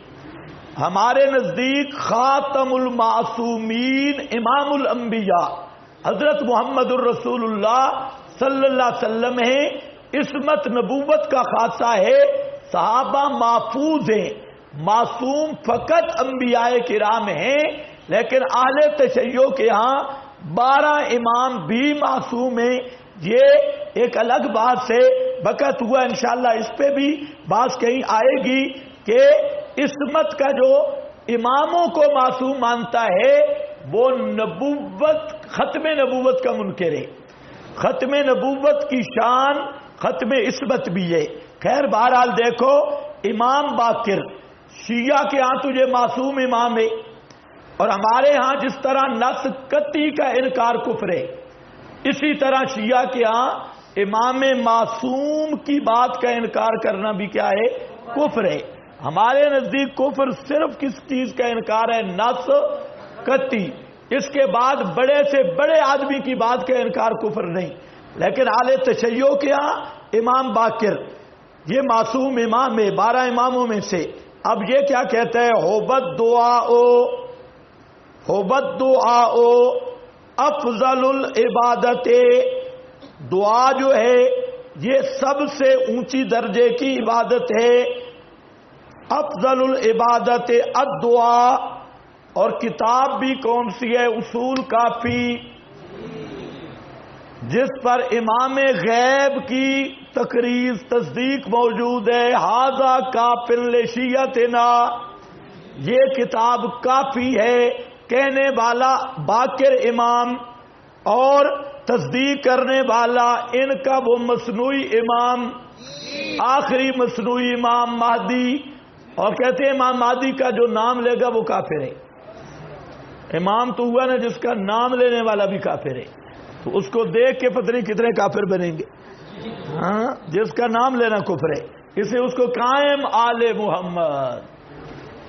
ہمارے نزدیک خاتم المعصومین امام الانبیاء حضرت محمد الرسول اللہ صلی اللہ علیہ وسلم ہیں۔ عصمت نبوت کا خاصہ ہے، صحابہ محفوظ ہیں، معصوم فقط انبیاء کرام ہیں، لیکن اہل تشیع کے ہاں 12 امام بھی معصوم ہیں۔ یہ ایک الگ بات سے وقت ہوا، انشاءاللہ اس پہ بھی بات کہیں آئے گی کہ عصمت کا جو اماموں کو معصوم مانتا ہے وہ نبوت، ختم نبوت کا منکر ہے۔ ختم نبوت کی شان ختم عصمت بھی ہے۔ خیر بہرحال دیکھو، امام باقر شیعہ کے ہاں تجھے معصوم امام ہے، اور ہمارے ہاں جس طرح نص قطعی کا انکار کفر ہے، اسی طرح شیعہ کے ہاں امام معصوم کی بات کا انکار کرنا بھی کیا ہے؟ کفر ہے۔ ہمارے نزدیک کفر صرف کس چیز کا انکار ہے؟ نص قطعی۔ اس کے بعد بڑے سے بڑے آدمی کی بات کا انکار کفر نہیں، لیکن اہل تشیع کے ہاں امام باقر یہ معصوم امام ہے 12 اماموں میں سے۔ اب یہ کیا کہتا ہے؟ ہوبت دعاء افضل العبادت، دعا جو ہے یہ سب سے اونچی درجے کی عبادت ہے۔ افضل العبادت الدعاء، اور کتاب بھی کون سی ہے؟ اصول کافی، جس پر امام غیب کی تقریر تصدیق موجود ہے۔ ھذا کافٍ لشیعتنا، یہ کتاب کافی ہے، کہنے والا باقر امام اور تصدیق کرنے والا ان کا وہ مصنوعی امام، آخری مصنوعی امام مہدی، اور کہتے ہیں امام مہدی کا جو نام لے گا وہ کافر ہے۔ امام تو ہوا نا جس کا نام لینے والا بھی کافر ہے، تو اس کو دیکھ کے پتہ نہیں کتنے کافر بنیں گے۔ ہاں، جس کا نام لینا کفر ہے، اسے اس کو قائم آل محمد،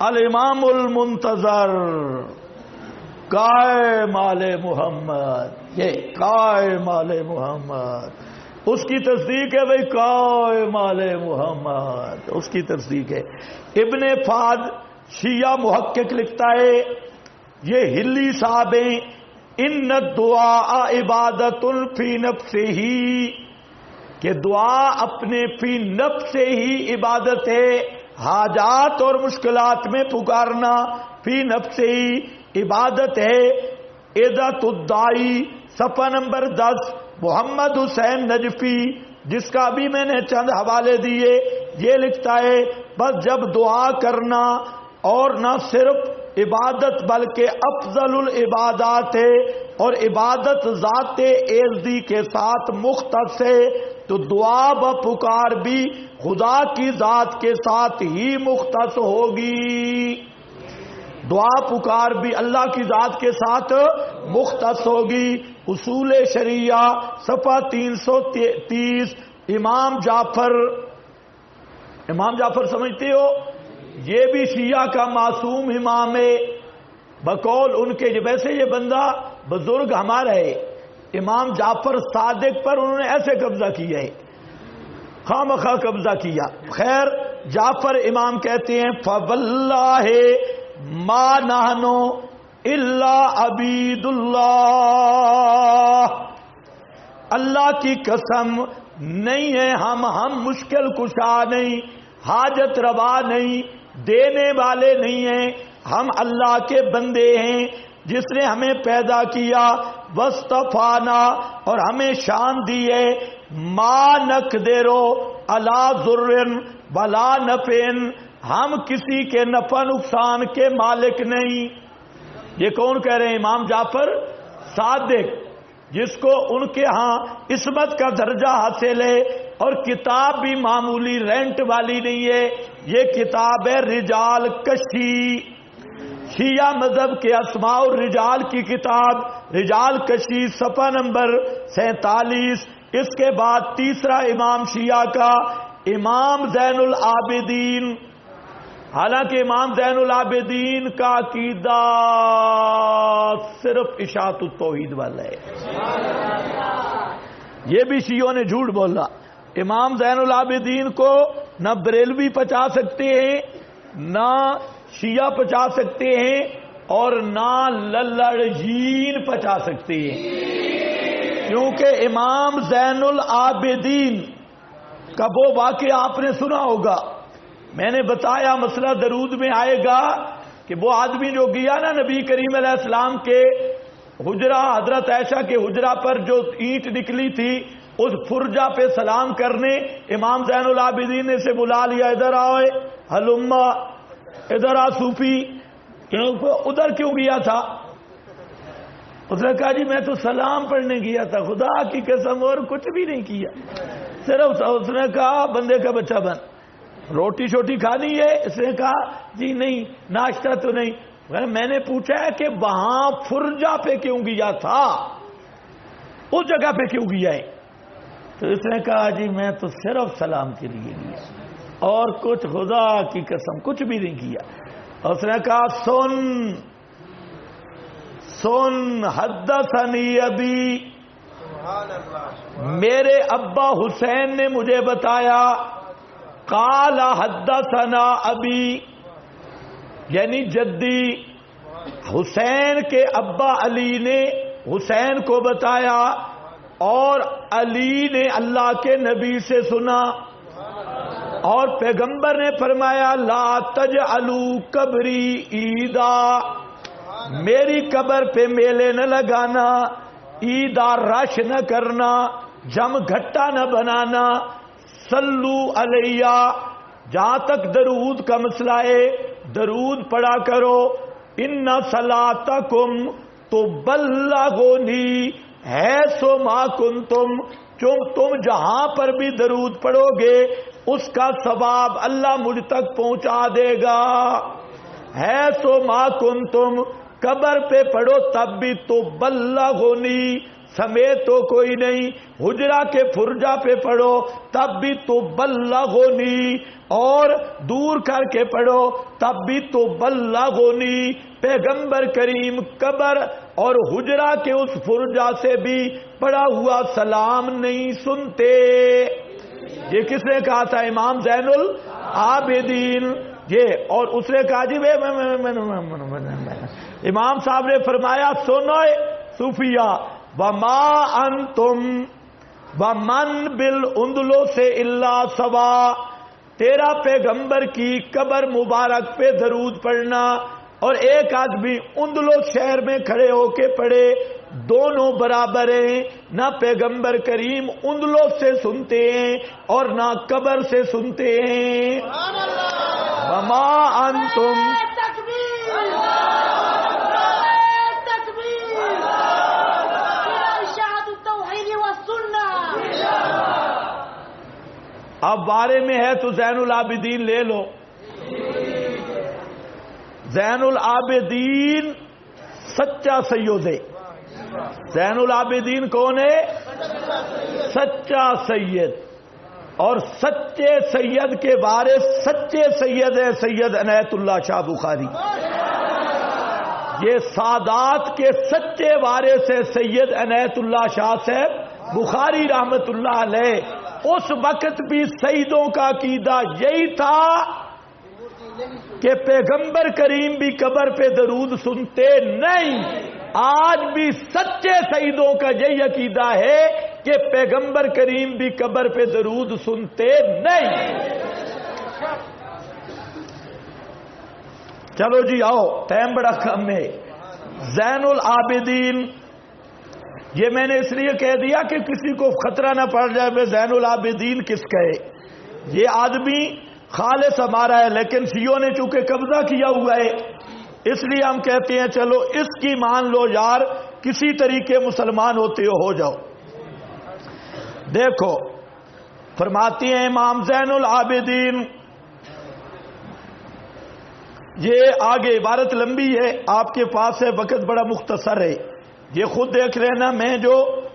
الامام المنتظر، قائم آل محمد، یہ قائم آل محمد، اس کی تصدیق ہے بھائی، قائم آل محمد، اس کی تصدیق ہے۔ ابن فاد شیعہ محقق لکھتا ہے، یہ ہلی صاحب ہیں، ان الدعاء عبادت فی نفسہ، کہ دعا اپنے فی نفس ہی عبادت ہے، حاجات اور مشکلات میں پکارنا فی نفس ہی عبادت ہے۔ عدت الدائی صفحہ نمبر 10، محمد حسین نجفی، جس کا بھی میں نے چند حوالے دیے، یہ لکھتا ہے بس جب دعا کرنا اور نہ صرف عبادت بلکہ افضل العبادات ہے اور عبادت ذات ایزدی کے ساتھ مختص ہے، تو دعا و پکار بھی خدا کی ذات کے ساتھ ہی مختص ہوگی، دعا پکار بھی اللہ کی ذات کے ساتھ مختص ہوگی۔ اصول شریعہ صفحہ 330۔ امام جعفر سمجھتے ہو یہ بھی شیعہ کا معصوم امام ہے بقول ان کے، ویسے یہ بندہ بزرگ ہمارا ہے، امام جعفر صادق پر انہوں نے ایسے قبضہ کیا ہے، خواہ مخواہ قبضہ کیا۔ خیر، جعفر امام کہتے ہیں فواللہ ما نحن الا عبید اللہ، اللہ کی قسم نہیں ہے ہم مشکل کشا نہیں، حاجت روا نہیں، دینے والے نہیں ہیں، ہم اللہ کے بندے ہیں جس نے ہمیں پیدا کیا، واصطفانا اور ہمیں شان دی ہے، ما نقدرو علی ضر ولا نفع، ہم کسی کے نفع نقصان کے مالک نہیں۔ یہ کون کہہ رہے ہیں؟ امام جعفر صادق، جس کو ان کے ہاں عصمت کا درجہ حاصل ہے، اور کتاب بھی معمولی رینٹ والی نہیں ہے، یہ کتاب ہے رجال کشی، شیعہ مذہب کے اسماء الرجال کی کتاب رجال کشی، صفحہ نمبر 47۔ اس کے بعد تیسرا امام شیعہ کا امام زین العابدین، حالانکہ امام زین العابدین کا عقیدہ صرف اشاعت التوحید والا ہے، یہ بھی شیعوں نے جھوٹ بولا۔ امام زین العابدین کو نہ بریلوی پچا سکتے ہیں، نہ شیعہ پچا سکتے ہیں، اور نہ للڑجین پچا سکتے ہیں، کیونکہ امام زین العابدین کا وہ واقعہ آپ نے سنا ہوگا، میں نے بتایا مسئلہ درود میں آئے گا کہ وہ آدمی جو گیا نا نبی کریم علیہ السلام کے حجرہ، حضرت عائشہ کے حجرہ پر جو اینٹ نکلی تھی اس فرجہ پہ سلام کرنے، امام زین العابدین نے اسے بلا لیا، ادھر آؤ ہلما، ادھر آ صوفی، ادھر کیوں گیا تھا؟ اس نے کہا جی میں تو سلام پڑھنے گیا تھا، خدا کی قسم اور کچھ بھی نہیں کیا، صرف اس نے کہا بندے کا بچہ بن، روٹی شوٹی کھانی ہے؟ اس نے کہا جی نہیں، ناشتہ تو نہیں۔ میں نے پوچھا ہے کہ وہاں فرجہ پہ کیوں گیا تھا، اس جگہ پہ کیوں گیا ہے؟ تو اس نے کہا جی میں تو صرف سلام کے لیے گیا اور کچھ خدا کی قسم کچھ بھی نہیں کیا۔ اس نے کہا سن حدثنی ابی، میرے ابا حسین نے مجھے بتایا، قال حدثنا ابی، یعنی جدی حسین کے ابا علی نے حسین کو بتایا، اور علی نے اللہ کے نبی سے سنا، اور پیغمبر نے فرمایا لا تجعلوا قبری عیدا، میری قبر پہ میلے نہ لگانا، عیدا رش نہ کرنا، جم گھٹا نہ بنانا، صلو علیہ، جہاں تک درود کا مسئلہ ہے درود پڑھا کرو، ان صلاتکم تبلغنی حیث ما کنتم، تم جہاں پر بھی درود پڑھو گے اس کا ثواب اللہ مجھ تک پہنچا دے گا، حیث ما کنتم، قبر پہ پڑھو تب بھی تبلغنی، سمیت تو کوئی نہیں، حجرہ کے فرجہ پہ پڑھو تب بھی تبلغنی، اور دور کر کے پڑھو تب بھی تبلغنی، پیغمبر کریم قبر اور حجرہ کے اس فرجہ سے بھی پڑھا ہوا سلام نہیں سنتے۔ یہ کس نے کہا تھا؟ امام زین العابدین۔ یہ اور اس نے کہا جی امام صاحب نے فرمایا سنو صوفیہ، وما انتم ومن بالاندلس الا سوا، تیرا پیغمبر کی قبر مبارک پہ درود پڑھنا اور ایک آدمی اندلس شہر میں کھڑے ہو کے پڑھے، دونوں برابر ہیں، نہ پیغمبر کریم اندلس سے سنتے ہیں اور نہ قبر سے سنتے ہیں۔ وما انتم، اب بارے میں ہے تو زین العابدین لے لو. زین العابدین سچا سید ہے. زین العابدین کون ہے؟ سچا سید. اور سچے سید کے وارث سچے سید ہیں سید عنایت اللہ شاہ بخاری. یہ سادات کے سچے وارث ہیں سید عنایت اللہ شاہ صاحب بخاری رحمت اللہ علیہ. اس وقت بھی سیدوں کا عقیدہ یہی تھا کہ پیغمبر کریم بھی قبر پہ درود سنتے نہیں. آج بھی سچے سیدوں کا یہی عقیدہ ہے کہ پیغمبر کریم بھی قبر پہ درود سنتے نہیں. چلو جی آؤ، ٹائم بڑا کم ہے. زین العابدین یہ میں نے اس لیے کہہ دیا کہ کسی کو خطرہ نہ پڑ جائے میں زین العابدین کس کہے. یہ آدمی خالص ہمارا ہے، لیکن شیعوں نے چونکہ قبضہ کیا ہوا ہے اس لیے ہم کہتے ہیں چلو اس کی مان لو یار، کسی طریقے مسلمان ہوتے ہو جاؤ. دیکھو فرماتی ہیں امام زین العابدین، یہ آگے عبارت لمبی ہے آپ کے پاس ہے، وقت بڑا مختصر ہے، یہ خود دیکھ لینا. میں جو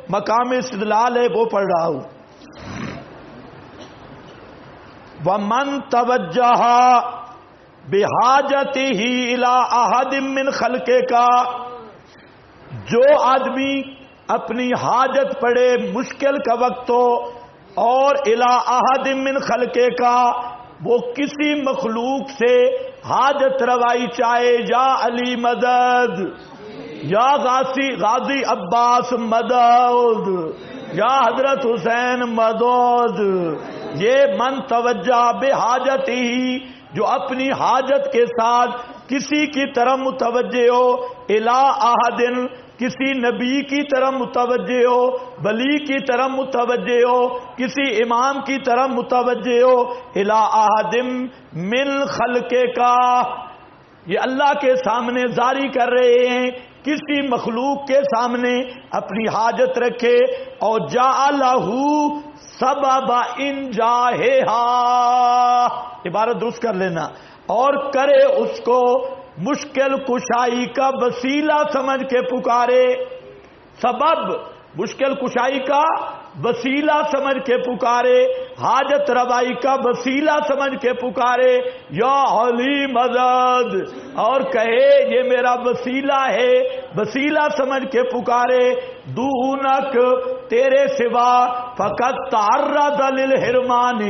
مقام استدلال ہے وہ پڑھ رہا ہوں. وَمَن تَوَجَّهَ بِحَاجَتِهِ إِلَىٰ أَحَدٍ مِّنْ خَلْقِكَ، جو آدمی اپنی حاجت پڑے مشکل کا وقت ہو اور إِلَىٰ أَحَدٍ مِّنْ خَلْقِكَ وہ کسی مخلوق سے حاجت روائی چاہے، یا علی مدد، یا غازی عباس مدد، یا حضرت حسین مدد. یہ من توجہ بحاجت ہی، جو اپنی حاجت کے ساتھ کسی کی طرف متوجہ ہو، الی احد کسی نبی کی طرف متوجہ ہو، ولی کی طرف متوجہ ہو، کسی امام کی طرف متوجہ ہو، الی احد من خلقے کا، یہ اللہ کے سامنے جاری کر رہے ہیں، کسی مخلوق کے سامنے اپنی حاجت رکھے. اور جعلہ سبب انجاہہا، عبارت درست کر لینا، اور کرے اس کو مشکل کشائی کا وسیلہ سمجھ کے پکارے. سبب مشکل کشائی کا وسیلہ سمجھ کے پکارے، حاجت روائی کا وسیلہ سمجھ کے پکارے، یا علی مدد، اور کہے یہ میرا وسیلہ ہے، وسیلہ سمجھ کے پکارے. دونک تیرے سوا فقط تعرض للحرمان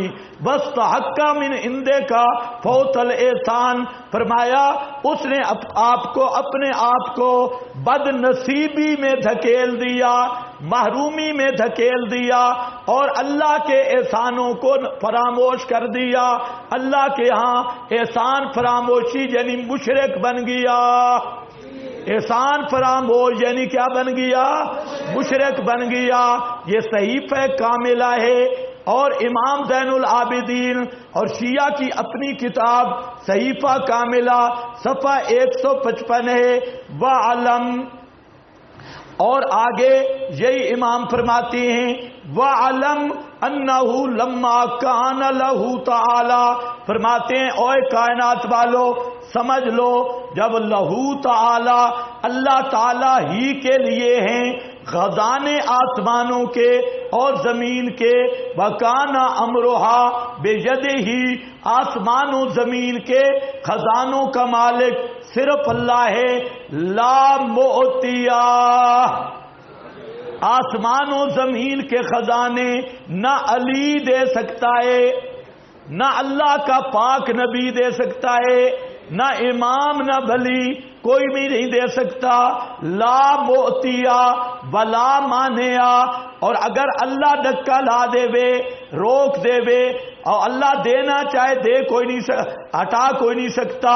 واستحق من عندک فوت الاحسان. فرمایا اس نے اپنے آپ کو بد نصیبی میں دھکیل دیا، محرومی میں دھکیل دیا، اور اللہ کے احسانوں کو فراموش کر دیا. اللہ کے ہاں احسان فراموشی یعنی مشرک بن گیا. احسان فراموش یعنی کیا بن گیا؟ مشرک بن گیا. یہ صحیفہ کاملہ ہے، اور امام زین العابدین اور شیعہ کی اپنی کتاب صحیفہ کاملہ صفحہ 155 ہے. وَعَلَمْ، اور آگے یہی امام فرماتے ہیں وَعَلَمْ أَنَّهُ لَمَّا كَانَ لَهُ تَعَالَى، فرماتے ہیں اوے کائنات والو سمجھ لو، جب لہو تعالی اللہ تعالی ہی کے لیے ہیں خزانے آسمانوں کے اور زمین کے، وَكَانَ أَمْرُهَا بِيَدِهِ، آسمان و زمین کے خزانوں کا مالک صرف اللہ ہے. لا مؤتیا، آسمان و زمین کے خزانے نہ علی دے سکتا ہے، نہ اللہ کا پاک نبی دے سکتا ہے، نہ امام نہ بھلی کوئی بھی نہیں دے سکتا. لا مؤتیا ولا مانیا، اور اگر اللہ دھکا لا دے وے، روک دے وے، اور اللہ دینا چاہے دے کوئی نہیں، ہٹا کوئی نہیں سکتا،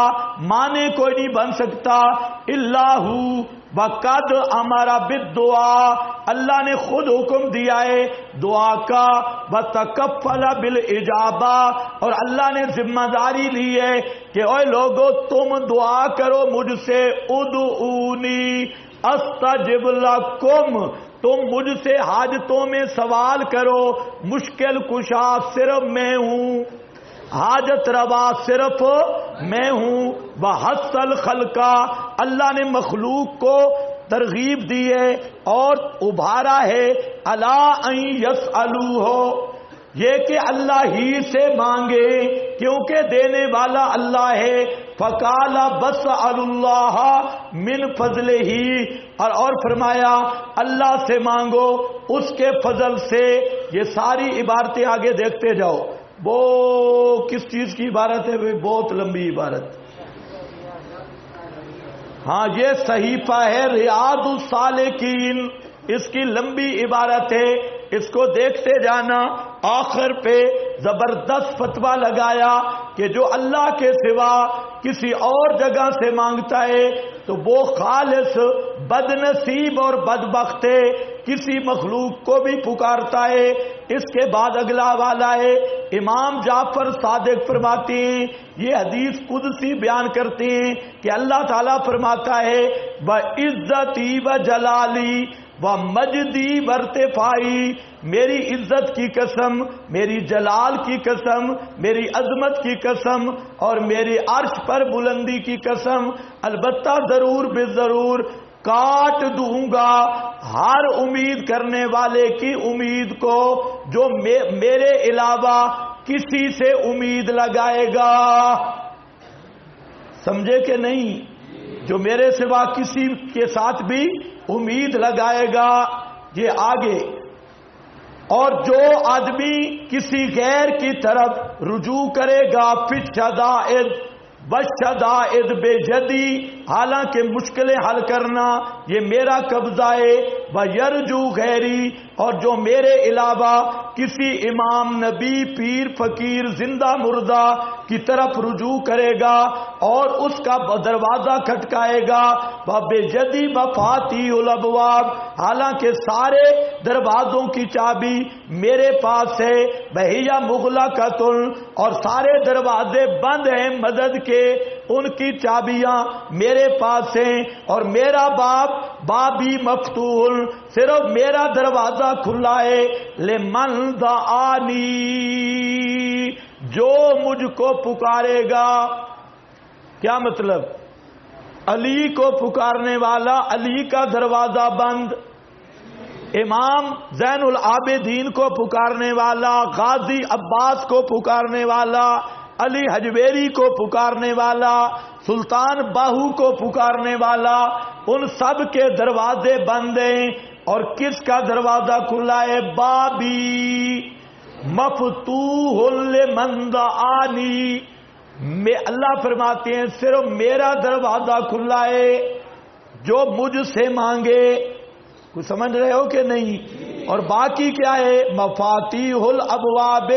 مانے کوئی نہیں بن سکتا. اللہ وقد امر بالدعاء، اللہ نے خود حکم دیا ہے دعا کا. وتکفل بالاجابہ، اور اللہ نے ذمہ داری لی ہے کہ اے لوگو تم دعا کرو مجھ سے. ادعونی، استجب لکم، تم مجھ سے حاجتوں میں سوال کرو، مشکل کشا صرف میں ہوں، حاجت روا صرف میں ہوں۔ وحسل خلقا، اللہ نے مخلوق کو ترغیب دی ہے اور ابھارا ہے، الا ان یسألوہ، یہ کہ اللہ ہی سے مانگے کیونکہ دینے والا اللہ ہے۔ فقال بسأل اللہ من فضلہ، اور فرمایا اللہ سے مانگو اس کے فضل سے۔ یہ ساری عبارتیں آگے دیکھتے جاؤ۔ وہ کس چیز کی عبارت ہے؟ بہت لمبی عبارت۔ ہاں یہ صحیفہ ہے ریاض الصالحین، اس کی لمبی عبارت ہے، اس کو دیکھتے جانا۔ آخر پہ زبردست فتویٰ لگایا کہ جو اللہ کے سوا کسی اور جگہ سے مانگتا ہے تو وہ خالص بد نصیب اور بدبخت ہے، کسی مخلوق کو بھی پکارتا ہے۔ اس کے بعد اگلا والا ہے، امام جعفر صادق فرماتے ہیں، یہ حدیث قدسی بیان کرتے ہیں کہ اللہ تعالیٰ فرماتا ہے وَعِزَّتِي وَجَلَالِي وَمَجْدِي وَارْتِفَاعِي، میری عزت کی قسم، میری جلال کی قسم، میری عظمت کی قسم اور میری عرش پر بلندی کی قسم، البتہ ضرور بے ضرور کاٹ دوں گا ہر امید کرنے والے کی امید کو جو میرے علاوہ کسی سے امید لگائے گا۔ سمجھے کہ نہیں؟ جو میرے سوا کسی کے ساتھ بھی امید لگائے گا۔ یہ آگے، اور جو آدمی کسی غیر کی طرف رجوع کرے گا فی الشدائد والشدائد بجدی، حالانکہ مشکلیں حل کرنا یہ میرا قبضہ ہے، وَيَرْجُو غیری، اور جو میرے علاوہ کسی امام نبی پیر فقیر زندہ مردہ کی طرف رجوع کرے گا اور اس کا دروازہ کھٹکائے گا، وَبِجَدِي مَفَاتِيحُ الْأَبْوَابِ، حالانکہ سارے دروازوں کی چابی میرے پاس ہے، وَهِيَ مُغْلَقَةٌ، اور سارے دروازے بند ہیں مدد کے، ان کی چابیاں میرے پاس ہیں، اور میرا بابی مفتوح، صرف میرا دروازہ کھلا ہے، لمن دعانی، جو مجھ کو پکارے گا۔ کیا مطلب؟ علی کو پکارنے والا، علی کا دروازہ بند، امام زین العابدین کو پکارنے والا، غازی عباس کو پکارنے والا، علی حجویری کو پکارنے والا، سلطان باہو کو پکارنے والا، ان سب کے دروازے بند ہیں، اور کس کا دروازہ کھلا ہے؟ بابی مفتوح لمن دعانی، میں اللہ فرماتے ہیں صرف میرا دروازہ کھلا ہے جو مجھ سے مانگے۔ کچھ سمجھ رہے ہو کہ نہیں؟ اور باقی کیا ہے؟ مفاتیح الابواب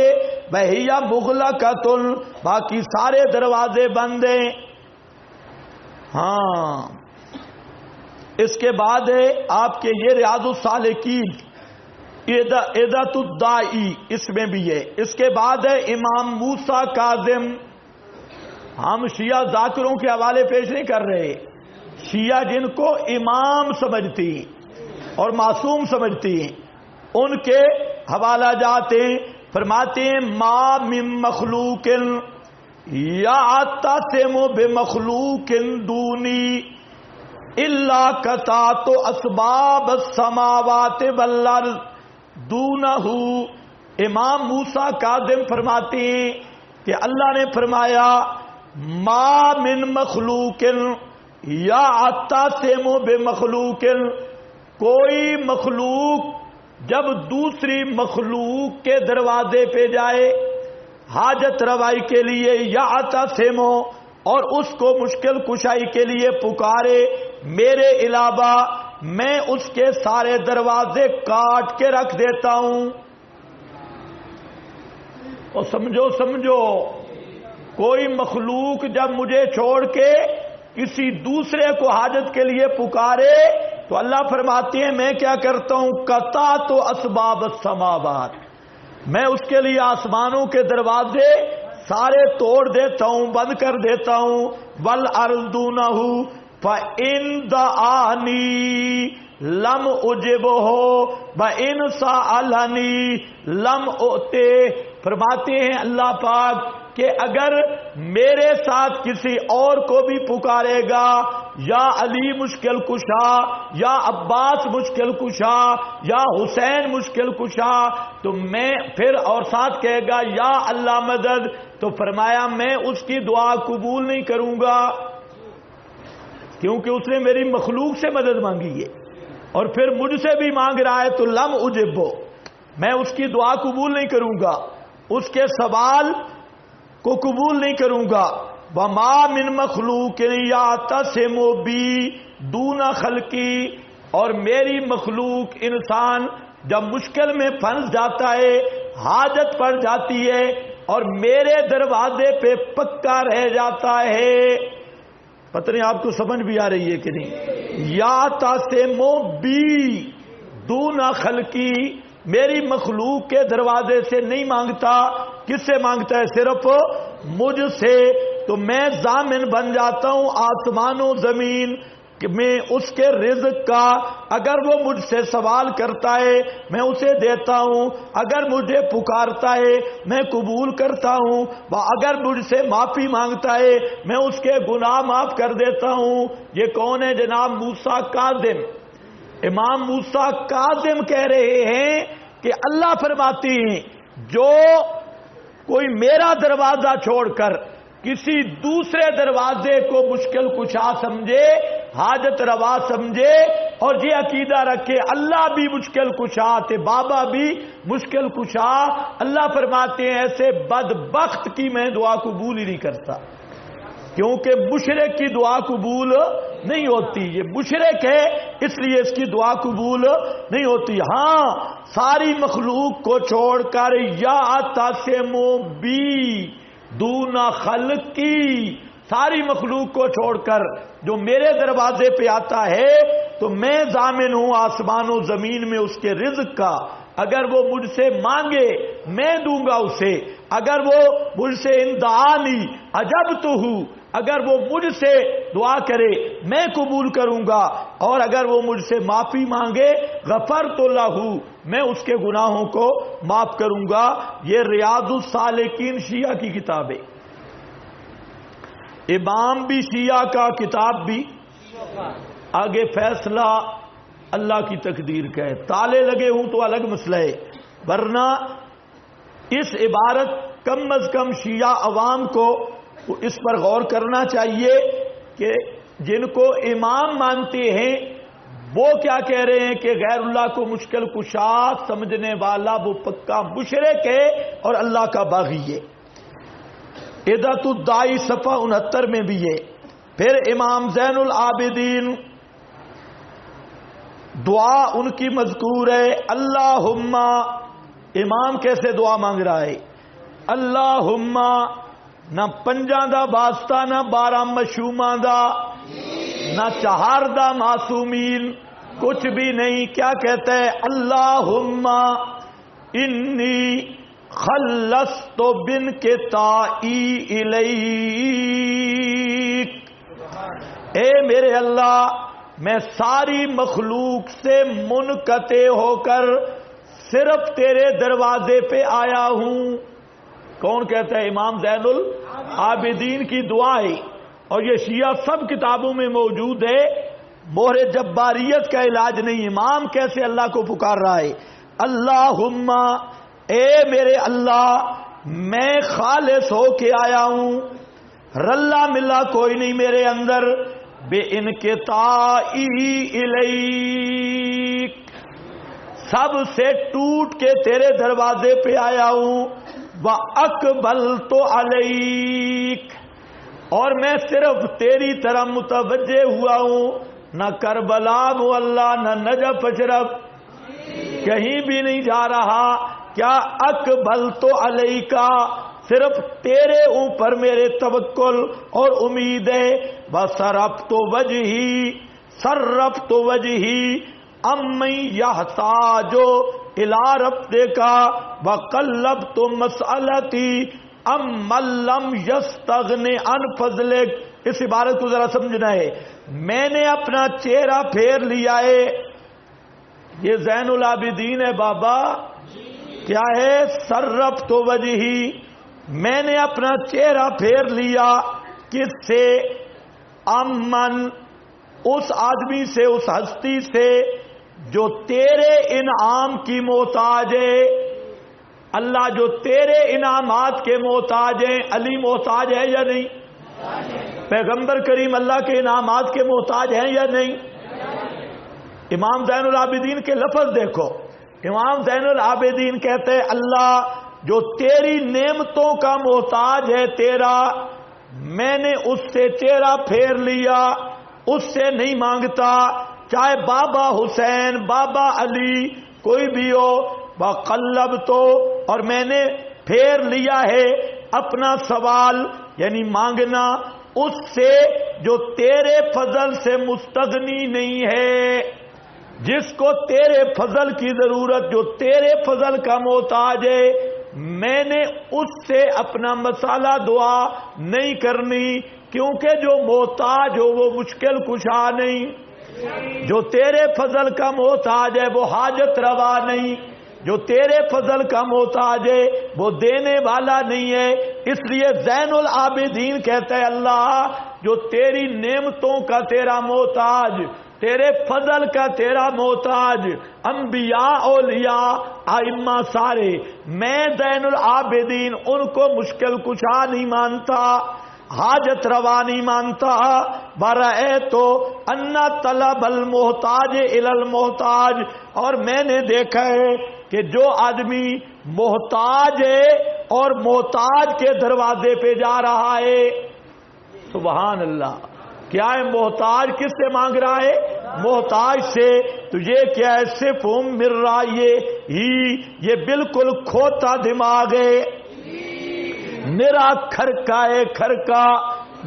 وہی مغلقۃ، باقی سارے دروازے بند ہیں۔ ہاں، اس کے بعد ہے آپ کے یہ ریاض الصالحین عدت الدائی، اس میں بھی ہے۔ اس کے بعد ہے امام موسیٰ کاظم۔ ہم شیعہ ذاکروں کے حوالے پیش نہیں کر رہے، شیعہ جن کو امام سمجھتی اور معصوم سمجھتی ہیں ان کے حوالہ جاتے ہیں۔ فرماتے ہیں ما من مخلوق یعتصم بمخلوق دونی الا قطعت اسباب السماوات والارض دونہ۔ امام موسیٰ کاظم فرماتے ہیں کہ اللہ نے فرمایا ما من مخلوق یعتصم بمخلوق، کوئی مخلوق جب دوسری مخلوق کے دروازے پہ جائے حاجت روائی کے لیے، یعتصم، اور اس کو مشکل کشائی کے لیے پکارے میرے علاوہ، میں اس کے سارے دروازے کاٹ کے رکھ دیتا ہوں۔ اور سمجھو کوئی مخلوق جب مجھے چھوڑ کے کسی دوسرے کو حاجت کے لیے پکارے تو اللہ فرماتے ہیں میں کیا کرتا ہوں؟ قطعت اسباب السماوات، میں اس کے لیے آسمانوں کے دروازے سارے توڑ دیتا ہوں، بند کر دیتا ہوں، والارض دونہ، فَإِن دَعَانِي لَمْ أُجِبْهُ وَإِن سَأَلَنِي لَمْ أُعْطِهُ۔ فرماتے ہیں اللہ پاک کہ اگر میرے ساتھ کسی اور کو بھی پکارے گا، یا علی مشکل کشا، یا عباس مشکل کشا، یا حسین مشکل کشا، تو میں پھر اور ساتھ کہے گا یا اللہ مدد، تو فرمایا میں اس کی دعا قبول نہیں کروں گا، کیونکہ اس نے میری مخلوق سے مدد مانگی ہے اور پھر مجھ سے بھی مانگ رہا ہے، تو لم اجبو، میں اس کی دعا قبول نہیں کروں گا، اس کے سوال کو قبول نہیں کروں گا۔ وَمَا مِن مَخْلُوقٍ يَعْتَصِمُ بِي دُونَ خَلْقِي، اور میری مخلوق انسان جب مشکل میں پھنس جاتا ہے، حاجت پڑ جاتی ہے اور میرے دروازے پہ پکا رہ جاتا ہے، پتہ نہیں آپ کو سمجھ بھی آ رہی ہے کہ نہیں، یَعْتَصِمُ بِی دُونَ خَلْقِی، میری مخلوق کے دروازے سے نہیں مانگتا، کس سے مانگتا ہے؟ صرف مجھ سے، تو میں ضامن بن جاتا ہوں آسمان و زمین میں اس کے رزق کا، اگر وہ مجھ سے سوال کرتا ہے میں اسے دیتا ہوں، اگر مجھے پکارتا ہے میں قبول کرتا ہوں، اگر مجھ سے معافی مانگتا ہے میں اس کے گناہ معاف کر دیتا ہوں۔ یہ کون ہے جناب؟ موسیٰ کاظم، امام موسیٰ کاظم کہہ رہے ہیں کہ اللہ فرماتے ہیں جو کوئی میرا دروازہ چھوڑ کر کسی دوسرے دروازے کو مشکل کشا سمجھے، حاجت روا سمجھے، اور یہ عقیدہ رکھے اللہ بھی مشکل کشا تھے، بابا بھی مشکل کشا، اللہ فرماتے ہیں ایسے بدبخت کی میں دعا قبول ہی نہیں کرتا، کیونکہ مشرک کی دعا قبول نہیں ہوتی، یہ مشرک ہے اس لیے اس کی دعا قبول نہیں ہوتی۔ ہاں ساری مخلوق کو چھوڑ کر یا تاسمو بی دون خلقی، ساری مخلوق کو چھوڑ کر جو میرے دروازے پہ آتا ہے تو میں ضامن ہوں آسمان و زمین میں اس کے رزق کا، اگر وہ مجھ سے مانگے میں دوں گا اسے، اگر وہ مجھ سے اندعانی اجبتہ، اگر وہ مجھ سے دعا کرے میں قبول کروں گا، اور اگر وہ مجھ سے معافی مانگے غفرت لہ، میں اس کے گناہوں کو معاف کروں گا۔ یہ ریاض الصالحین شیعہ کی کتاب ہے، امام بھی شیعہ کا، کتاب بھی، آگے فیصلہ اللہ کی تقدیر کا ہے، تالے لگے ہوں تو الگ مسئلہ ہے، ورنہ اس عبارت کم از کم شیعہ عوام کو اس پر غور کرنا چاہیے کہ جن کو امام مانتے ہیں وہ کیا کہہ رہے ہیں کہ غیر اللہ کو مشکل کشا سمجھنے والا وہ پکا مشرک ہے اور اللہ کا باغی ہے۔ عدت الدائی صفحہ 69 میں بھی ہے۔ پھر امام زین العابدین دعا ان کی مذکور ہے، اللہم، امام کیسے دعا مانگ رہا ہے؟ اللہم، نہ پنجاں دا واسطہ، نہ 12 مشوماں دا، نہ 4 دا معصومین، کچھ بھی نہیں، کیا کہتا ہے؟ اللہم انی خلصت بن کے تائی الیک، اے میرے اللہ میں ساری مخلوق سے منقطع ہو کر صرف تیرے دروازے پہ آیا ہوں۔ کون کہتا ہے؟ امام زین العابدین کی دعا ہے، اور یہ شیعہ سب کتابوں میں موجود ہے، مہر جباریت کا علاج نہیں۔ امام کیسے اللہ کو پکار رہا ہے؟ اللہم، اے میرے اللہ میں خالص ہو کے آیا ہوں، رلا ملا کوئی نہیں میرے اندر، بے انقطاعی الیک، سب سے ٹوٹ کے تیرے دروازے پہ آیا ہوں، وَأَقْبَلْتُ عَلَيْكَ، اور میں صرف تیری طرف متوجہ ہوا ہوں، نہ کربلا معلیٰ، نہ نجف اشرف، کہیں بھی نہیں جا رہا۔ کیا اقبلت علیک، صرف تیرے اوپر میرے توکل اور امید ہے۔ وصرفت وجہی، صرفت وجہی امن یحتاج الی ربک، وقلبت مسئلتی امن لم یستغن عن فضلک۔ اس عبارت کو ذرا سمجھنا ہے۔ میں نے اپنا چہرہ پھیر لیا ہے. یہ زین العابدین ہے بابا. کیا ہے؟ سرفت وجہی، میں نے اپنا چہرہ پھیر لیا. کس سے؟ امن، اس آدمی سے، اس ہستی سے جو تیرے انعام کی محتاج ہے. اللہ جو تیرے انعامات کے محتاج ہیں. علی محتاج ہے یا نہیں؟ پیغمبر کریم اللہ کے انعامات کے محتاج ہیں یا نہیں؟ امام زین العابدین کے لفظ دیکھو. امام زین العابدین کہتے ہیں اللہ جو تیری نعمتوں کا محتاج ہے تیرا، میں نے اس سے چہرہ پھیر لیا، اس سے نہیں مانگتا، چاہے بابا حسین، بابا علی، کوئی بھی ہو. بقلب تو، اور میں نے پھیر لیا ہے اپنا سوال یعنی مانگنا اس سے جو تیرے فضل سے مستغنی نہیں ہے. جس کو تیرے فضل کی ضرورت، جو تیرے فضل کا محتاج ہے، میں نے اس سے اپنا مسئلہ دعا نہیں کرنی، کیونکہ جو محتاج ہو وہ مشکل کشا نہیں. جو تیرے فضل کا محتاج ہے وہ حاجت روا نہیں. جو تیرے فضل کا محتاج ہے وہ دینے والا نہیں ہے. اس لیے زین العابدین کہتے ہیں اللہ جو تیری نعمتوں کا تیرا محتاج، تیرے فضل کا تیرا محتاج، انبیاء، اولیاء، ائمہ سارے، میں زین العابدین ان کو مشکل کشا نہیں مانتا، حاجت روا نہیں مانتا. برأیتو ان طلب المحتاج الی المحتاج، اور میں نے دیکھا ہے کہ جو آدمی محتاج ہے اور محتاج کے دروازے پہ جا رہا ہے. سبحان اللہ. کیا ہے؟ محتاج کس سے مانگ رہا ہے؟ محتاج سے. تو یہ کیا ہے؟ صرف مر رہا یہ بالکل کھوتا دماغ ہے، نرا کھرکا ہے، کھرکا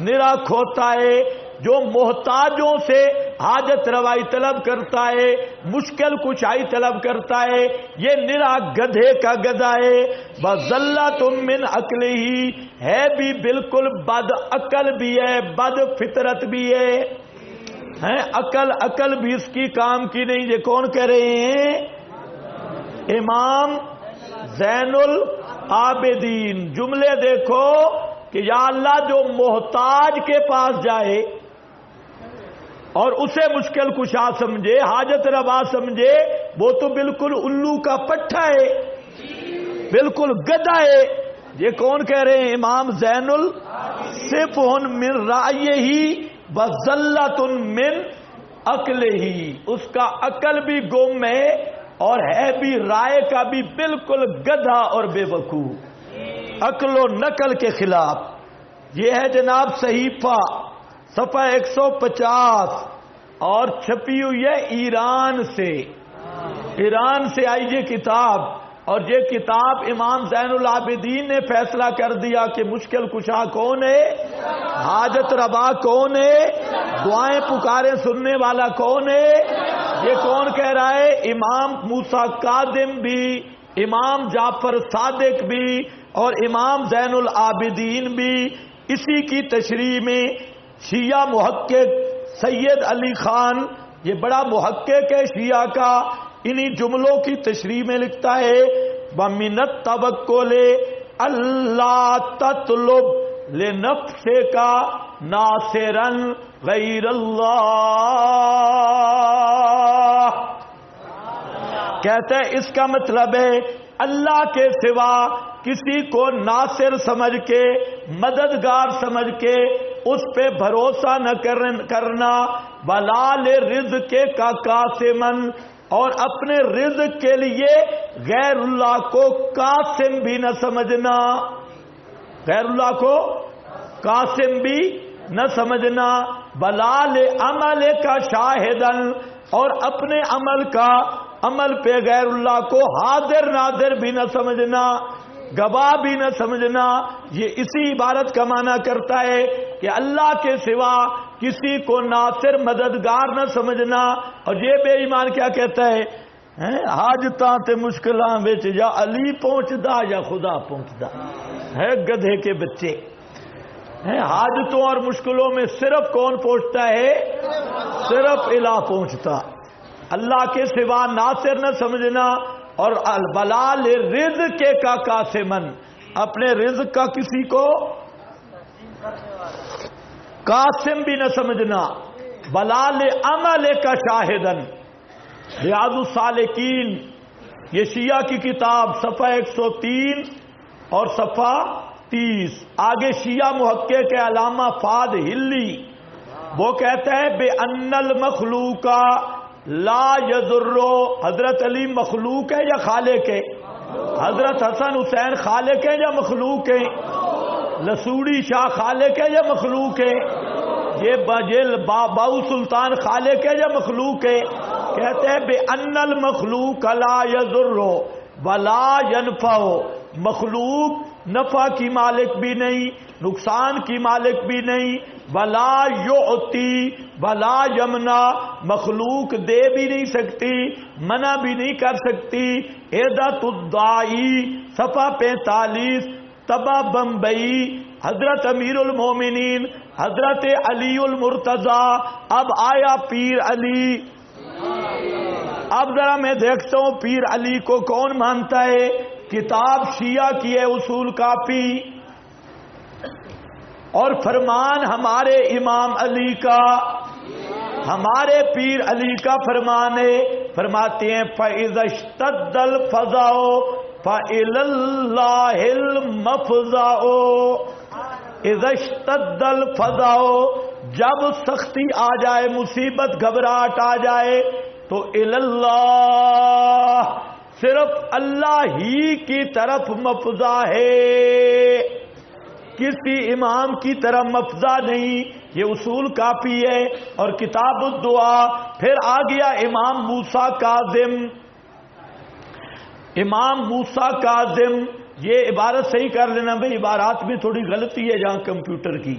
نرا کھوتا ہے. جو محتاجوں سے حاجت روائی طلب کرتا ہے، مشکل کشائی طلب کرتا ہے، یہ نرا گدھے کا گدھا ہے. بذلت من عقل ہی ہے، بھی بالکل بد عقل بھی ہے، بد فطرت بھی ہے. عقل بھی اس کی کام کی نہیں. یہ کون کہہ رہے ہیں؟ امام زین العابدین. جملے دیکھو کہ یا اللہ جو محتاج کے پاس جائے اور اسے مشکل کشا سمجھے، حاجت روا سمجھے، وہ تو بالکل الو کا پٹھا ہے، بالکل گدھا ہے. یہ کون کہہ رہے ہیں؟ امام زین صرف من رأیہ وذلت من عقلہ. اس کا عقل بھی گم ہے اور ہے بھی رائے کا بھی بالکل گدھا اور بے وقوف، عقل و نقل کے خلاف. یہ ہے جناب صحیفہ صفحہ 150 اور چھپی ہوئی ہے ایران سے. ایران سے آئی یہ کتاب، اور یہ کتاب امام زین العابدین نے فیصلہ کر دیا کہ مشکل کشا کون ہے، حاجت روا کون ہے، دعائیں پکارے سننے والا کون ہے. یہ کون کہہ رہا ہے؟ امام موسیٰ کاظم بھی، امام جعفر صادق بھی، اور امام زین العابدین بھی. اسی کی تشریح میں شیعہ محقق سید علی خان، یہ بڑا محقق ہے شیعہ کا، انہی جملوں کی تشریح میں لکھتا ہے وَمِنَ التَّوَكُّلِ أَلَّا تَطْلُبْ لِنَفْسِكَ نَاصِرًا غَيْرَ اللَّهِ. کہتے ہیں اس کا مطلب ہے اللہ کے سوا کسی کو ناصر سمجھ کے، مددگار سمجھ کے اس پہ بھروسہ نہ کرنا. بلال رزق کا قاسمن، اور اپنے رزق کے لیے غیر اللہ کو قاسم بھی نہ سمجھنا، غیر اللہ کو قاسم بھی نہ سمجھنا. بلال عمل کا شاہدن، اور اپنے عمل پہ غیر اللہ کو حاضر ناظر بھی نہ سمجھنا، گواہ بھی نہ سمجھنا. یہ اسی عبارت کا معنی کرتا ہے کہ اللہ کے سوا کسی کو ناصر مددگار نہ سمجھنا. اور یہ بے ایمان کیا کہتا ہے؟ حاجتاں تے مشکلاں وچ یا علی پہنچدا یا خدا پہنچدا ہے. گدھے کے بچے. حاجتوں اور مشکلوں میں صرف کون پہنچتا ہے؟ صرف الہ پہنچتا، اللہ کے سوا ناصر نہ سمجھنا۔ اور البلال رزق کا قاسمن، اپنے رزق کا کسی کو قاسم بھی نہ سمجھنا۔ بلال عمل کا شاہدن، ریاض الصالحین یہ شیعہ کی کتاب صفحہ 103 اور صفحہ 30۔ آگے شیعہ محقق کے علامہ فاد ہلی وہ کہتا ہے بے ان المخلوق لا یضرو، حضرت علی مخلوق ہے یا خالق ہے؟ حضرت حسن حسین خالق ہے یا مخلوق ہے؟ لسوڑی شاہ خالق ہے یا مخلوق ہے؟ یہ باؤ سلطان خالق ہے یا مخلوق ہے؟ کہتے ہیں بے ان المخلوق لا یضرو ولا ینفع، مخلوق نفع کی مالک بھی نہیں، نقصان کی مالک بھی نہیں، ولا یعطی ولا یمنع، مخلوق دے بھی نہیں سکتی منع بھی نہیں کر سکتی۔ عدت الدائی صفحہ 45 طبع بمبئی، حضرت امیر المومنین حضرت علی المرتضی۔ اب آیا پیر علی، اب ذرا میں دیکھتا ہوں پیر علی کو کون مانتا ہے؟ کتاب شیعہ کی ہے اصول کافی، اور فرمان ہمارے امام علی کا، ہمارے پیر علی کا فرمان ہے۔ فرماتے ہیں فَإِذَا اشْتَدَّ الْفَزَعُ فَإِلَى اللَّهِ الْمَفْزَعُ، اِذَا اشْتَدَّ الْفَزَعُ، جب سختی آ جائے، مصیبت گھبراہٹ آ جائے تو اِلَى اللَّهِ، صرف اللہ ہی کی طرف مفزع ہے، کسی امام کی طرف مفزع نہیں۔ یہ اصول کافی ہے اور کتاب الدعا۔ پھر آ گیا امام موسیٰ کاظم، امام موسیٰ کاظم، یہ عبارت صحیح کر لینا بھائی، عبارات میں تھوڑی غلطی ہے جہاں کمپیوٹر کی،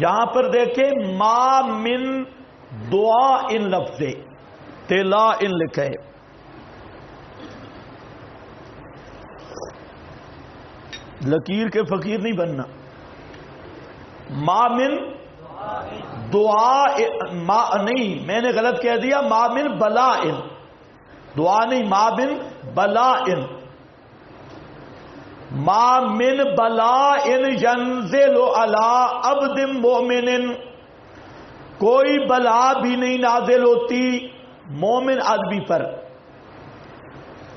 یہاں پر دیکھیں ما من دعا ان لفظ تلا ان لکھا ہے، لکیر کے فقیر نہیں بننا۔ ما من دعا نہیں، میں نے غلط کہہ دیا، ما من بلائن، دعا نہیں، ما من بلائن، ما من بلائن ینزل علی عبد مومن، کوئی بلا بھی نہیں نازل ہوتی مومن آدمی پر،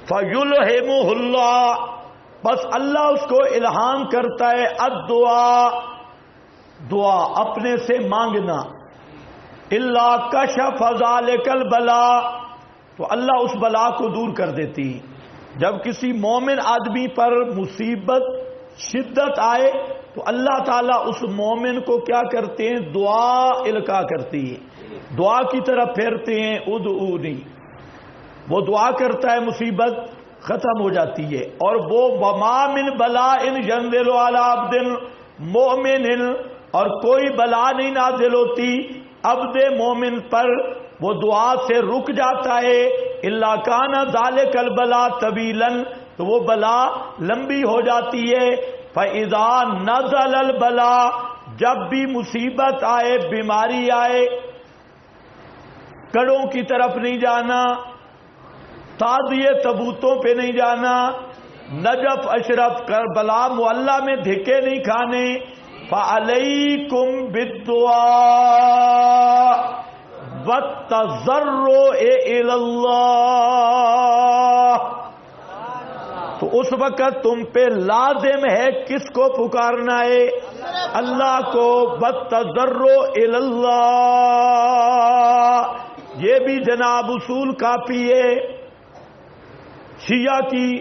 فیلہمہ اللہ، بس اللہ اس کو الہام کرتا ہے، الدعا، دعا اپنے سے مانگنا، الا کشف ذلک البلا، تو اللہ اس بلا کو دور کر دیتی۔ جب کسی مومن آدمی پر مصیبت شدت آئے تو اللہ تعالیٰ اس مومن کو کیا کرتے ہیں؟ دعا القا کرتی ہے، دعا کی طرف پھیرتے ہیں، ادعونی، وہ دعا کرتا ہے، مصیبت ختم ہو جاتی ہے۔ اور وہ وما من بلاء ينزل على عبد مؤمن، اور کوئی بلا نہیں نازل ہوتی عبد مومن پر، وہ دعا سے رک جاتا ہے، الا کان ذلک البلا طویلا، تو وہ بلا لمبی ہو جاتی ہے۔ فاذا نزل البلا، جب بھی مصیبت آئے، بیماری آئے، کڑوں کی طرف نہیں جانا، تازیے تبوتوں پہ نہیں جانا، نجف اشرف کربلا معلیٰ میں دھکے نہیں کھانے، فعلیکم بالدعاء والتضرع الی اللہ، تو اس وقت تم پہ لازم ہے کس کو پکارنا ہے؟ اللہ کو، والتضرع الی اللہ، یہ بھی جناب اصول کافی ہے شیعہ کی،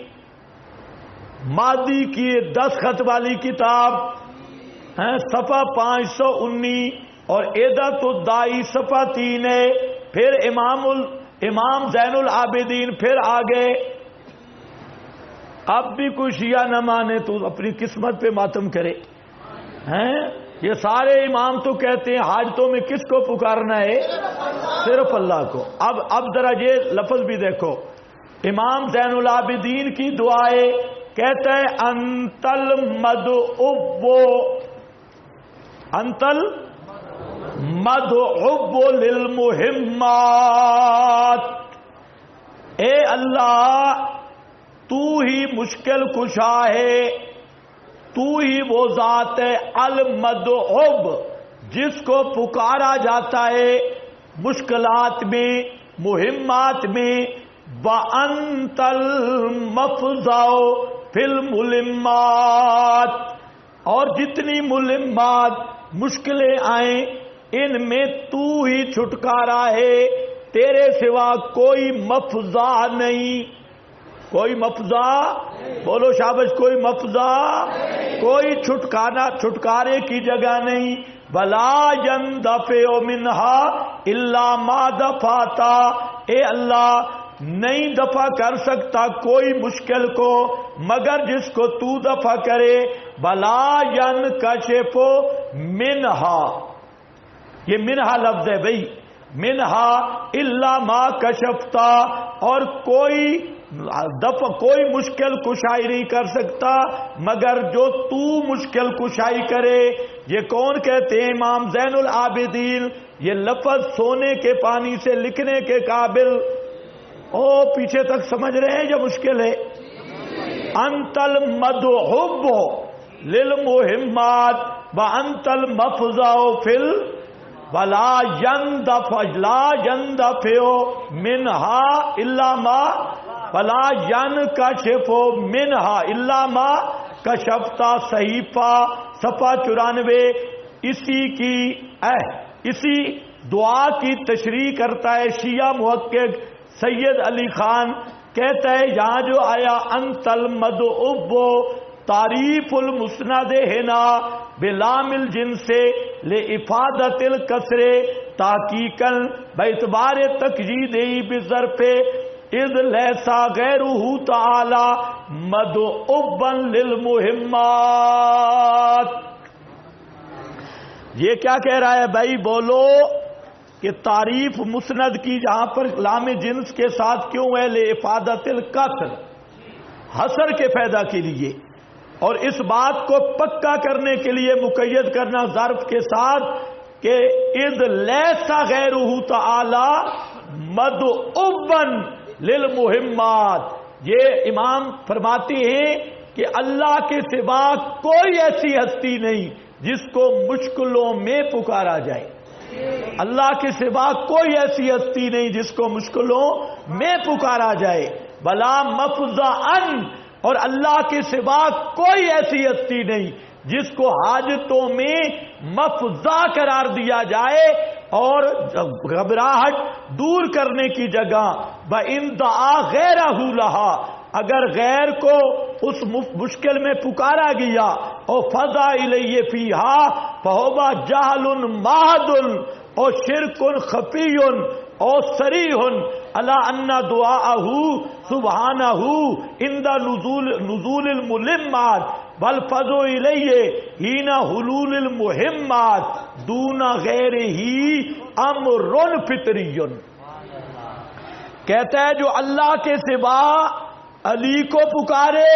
مادی کی 10 خط والی کتاب ہے، صفحہ 519، اور عدت الدائی صفحہ 3 ہے۔ پھر امام زین العابدین پھر آگے، اب بھی کوئی شیعہ نہ مانے تو اپنی قسمت پہ ماتم کرے ہیں۔ یہ سارے امام تو کہتے ہیں حاجتوں میں کس کو پکارنا ہے؟ صرف اللہ کو۔ اب ذرا یہ لفظ بھی دیکھو، امام زین العابدین کی دعائیں، کہتا ہے انت المدعو، انتل مدعو للمہمات، اے اللہ تو ہی مشکل کشا ہے، تو ہی وہ ذات ہے المدعو جس کو پکارا جاتا ہے مشکلات میں، مہمات میں، وَأَنْتَ الْمَفْزَعُ فِي الْمُلِمَّاتِ، اور جتنی ملمات مشکلیں آئیں ان میں تو ہی چھٹکارا ہے، تیرے سوا کوئی مفزع نہیں، کوئی مفزع، بولو شابش، کوئی مفزع، کوئی چھٹکارے کی جگہ نہیں۔ وَلَا يَنْدَفِعُ مِنْهَا إِلَّا مَا دَفَعْتَ، اے اللہ نہیں دفع کر سکتا کوئی مشکل کو مگر جس کو تو دفع کرے۔ وَلَا يَنْكَشِفُ مِنْهَا، یہ منہا لفظ ہے بھئی، منہا الا ما کشفتا، اور کوئی مشکل کشائی نہیں کر سکتا مگر جو تو مشکل کشائی کرے۔ یہ کون کہتے ہیں؟ امام زین العابدین۔ یہ لفظ سونے کے پانی سے لکھنے کے قابل، او پیچھے تک سمجھ رہے ہیں؟ یہ مشکل ہے۔ انت المدعو للمہمات وانت المفزع فی ولا يندفع منها الا ما ولا ينكشف منها الا ما کشفتا، صحیفہ صفحہ 94۔ اسی دعا کی تشریح کرتا ہے شیعہ محقق سید علی خان، کہتا ہے یہاں جو آیا انت المدعو، تعریف المسند ہنا بلام الجنس لافادۃ الکسر تحقیقا باعتبار تقییدہ بظرف اذ لیس غیرہ تعالی مدعوا للمہمات۔ یہ کیا کہہ رہا ہے بھائی؟ بولو کہ تعریف مسند کی جہاں پر لام جنس کے ساتھ کیوں ہے؟ لافادۃ الکسر، حصر کے پیدا کے لیے، اور اس بات کو پکا کرنے کے لیے مقید کرنا ظرف کے ساتھ کہ اذ لیس غیرہ تعالی مدعوا للمہمات۔ یہ امام فرماتے ہیں کہ اللہ کے سوا کوئی ایسی ہستی نہیں جس کو مشکلوں میں پکارا جائے، اللہ کے سوا کوئی ایسی ہستی نہیں جس کو مشکلوں میں پکارا جائے۔ بلا مفزعن، اور اللہ کے سوا کوئی ایسی ہستی نہیں جس کو حاجتوں میں مفزع قرار دیا جائے اور گھبراہٹ دور کرنے کی جگہ بَإِنْ دَعَا غَيْرَهُ لَهَا، اگر غیر کو اس مشکل میں پکارا گیا اور فضا الیہ فیہا فہو جہل ماہد اور شرک خفی اور صریح علی ان دعاءہ سبحانہ عند نزول الملمات بل فضو الیہ حین حلول المہمات دون غیرہ امر فطری۔ کہتا ہے جو اللہ کے سوا علی کو پکارے،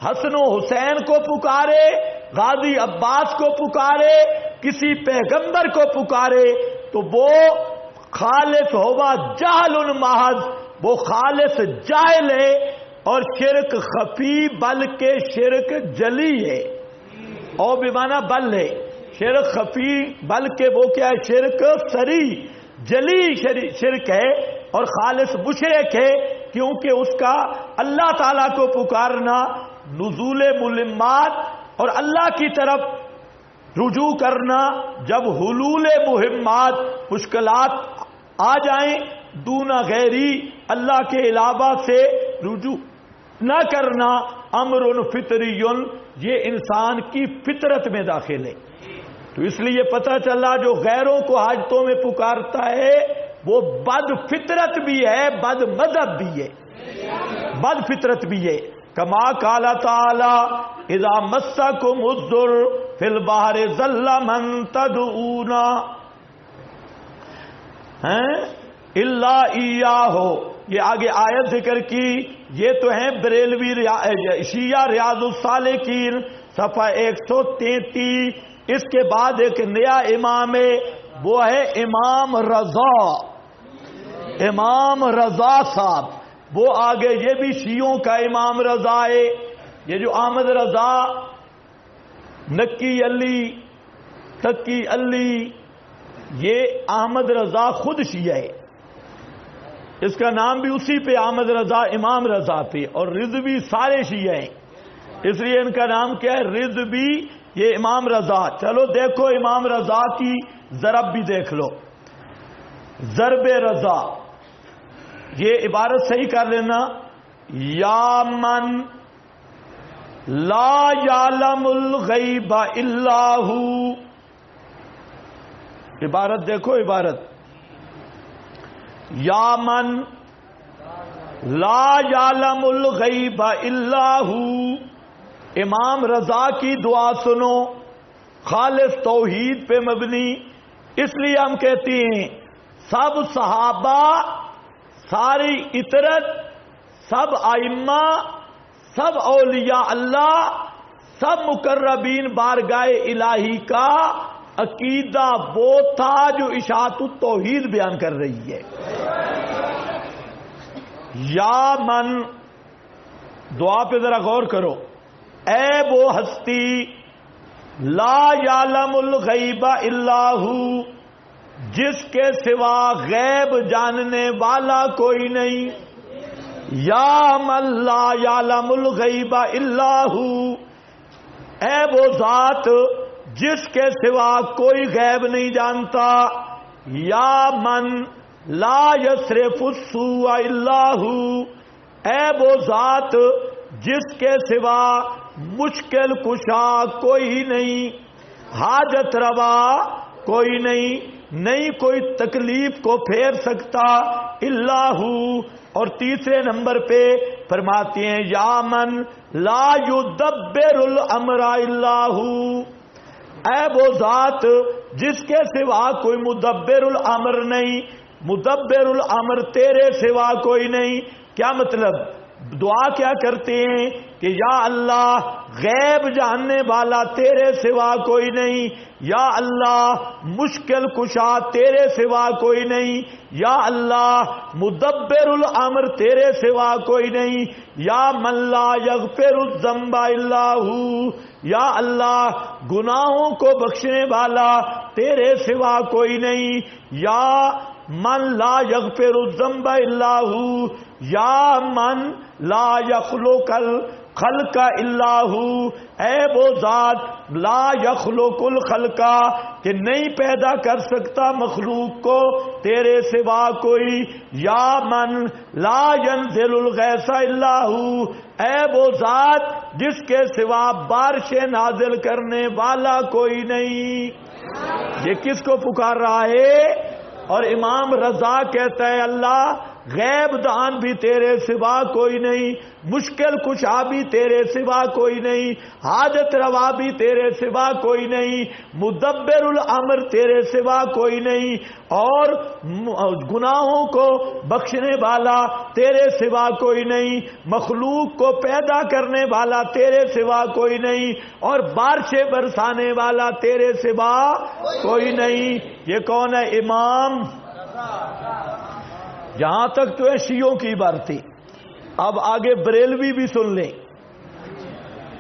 حسن و حسین کو پکارے، غازی عباس کو پکارے، کسی پیغمبر کو پکارے تو وہ خالص ہوا جہل محض، وہ خالص جاہل ہے اور شرک خفی بلکہ شرک جلی ہے، اور بمعنی بل ہے شرک خفی بلکہ وہ کیا ہے؟ شرک صریح جلی شرک ہے اور خالص مشرک ہے، کیونکہ اس کا اللہ تعالیٰ کو پکارنا نزول ملمات اور اللہ کی طرف رجوع کرنا جب حلول مہمات مشکلات آ جائیں، دون غیری اللہ کے علاوہ سے رجوع نہ کرنا امر فطری، یہ انسان کی فطرت میں داخل ہے۔ تو اس لیے پتہ چلا جو غیروں کو حاجتوں میں پکارتا ہے وہ بد فطرت بھی ہے، بد مذہب بھی ہے، بد فطرت بھی ہے۔ کما قال تعالی اذا مسکم الضر فی البحر ضل من تدعون الا ایاہ، یہ آگے آیت ذکر کی، یہ تو ہیں بریلوی شیعہ ریاض الصالحین صفحہ 133 اس کے بعد ایک نیا امام ہے، وہ ہے امام رضا، امام رضا صاحب، وہ آگے یہ بھی شیعوں کا امام رضا ہے۔ یہ جو احمد رضا، نکی علی، تقی علی، یہ احمد رضا خود شیعہ ہے، اس کا نام بھی اسی پہ احمد رضا امام رضا پہ، اور رضوی سارے شیعہ ہیں، اس لیے ان کا نام کیا ہے؟ رضوی، یہ امام رضا۔ چلو دیکھو امام رضا کی ضرب بھی دیکھ لو، ضرب رضا، یہ عبارت صحیح کر لینا، یا من لا یعلم الغیب الا ہو، عبارت دیکھو، عبارت یا من لا یعلم الغیب الا ہو، امام رضا کی دعا سنو، خالص توحید پہ مبنی۔ اس لیے ہم کہتے ہیں سب صحابہ، ساری اطرت، سب ائمہ، سب اولیاء اللہ، سب مقربین بارگاہ الہی کا عقیدہ وہ تھا جو اشاعت التوحید بیان کر رہی ہے۔ یا من، دعا پہ ذرا غور کرو، اے وہ ہستی، لا یعلم الغیب الا ہو، جس کے سوا غیب جاننے والا کوئی نہیں، یا من لا یعلم الغیب الا ہو، اے وہ ذات جس کے سوا کوئی غیب نہیں جانتا، یا من لا یصرف السوء الا ہو، اے وہ ذات جس کے سوا مشکل کشا کوئی نہیں، حاجت روا کوئی نہیں کوئی تکلیف کو پھیر سکتا الا ہو۔ اور تیسرے نمبر پہ فرماتے ہیں یا من لا یدبر الامر الا ہو، اے وہ ذات جس کے سوا کوئی مدبر الامر نہیں، مدبر الامر تیرے سوا کوئی نہیں۔ کیا مطلب؟ دعا کیا کرتے ہیں کہ یا اللہ غیب جاننے والا تیرے سوا کوئی نہیں، یا اللہ مشکل کشا تیرے سوا کوئی نہیں، یا اللہ مدبر الامر تیرے سوا کوئی نہیں، یا من لا یغفر الذنب الا ہو، یا اللہ گناہوں کو بخشنے والا تیرے سوا کوئی نہیں، یا من لا یغفر الذنب الا ہو، یا من لا یخلق الخلق الا ہو، اے وہ ذات لا یخلق الخلق، کہ نہیں پیدا کر سکتا مخلوق کو تیرے سوا کوئی، یا من لا ينزل الغیث الا ہو، اے وہ ذات جس کے سوا بارش نازل کرنے والا کوئی نہیں۔ یہ کس کو پکار رہا ہے؟ اور امام رضا کہتا ہے اللہ غیب دان بھی تیرے سوا کوئی نہیں، مشکل کشا بھی تیرے سوا کوئی نہیں، حاجت روا بھی تیرے سوا کوئی نہیں، مدبر الامر تیرے سوا کوئی نہیں، اور گناہوں کو بخشنے والا تیرے سوا کوئی نہیں، مخلوق کو پیدا کرنے والا تیرے سوا کوئی نہیں، اور بارشیں برسانے والا تیرے سوا کوئی نہیں۔ یہ کون ہے؟ امام۔ جہاں تک تو ہے شیعوں کی عبارتیں، اب آگے بریلوی بھی سن لیں،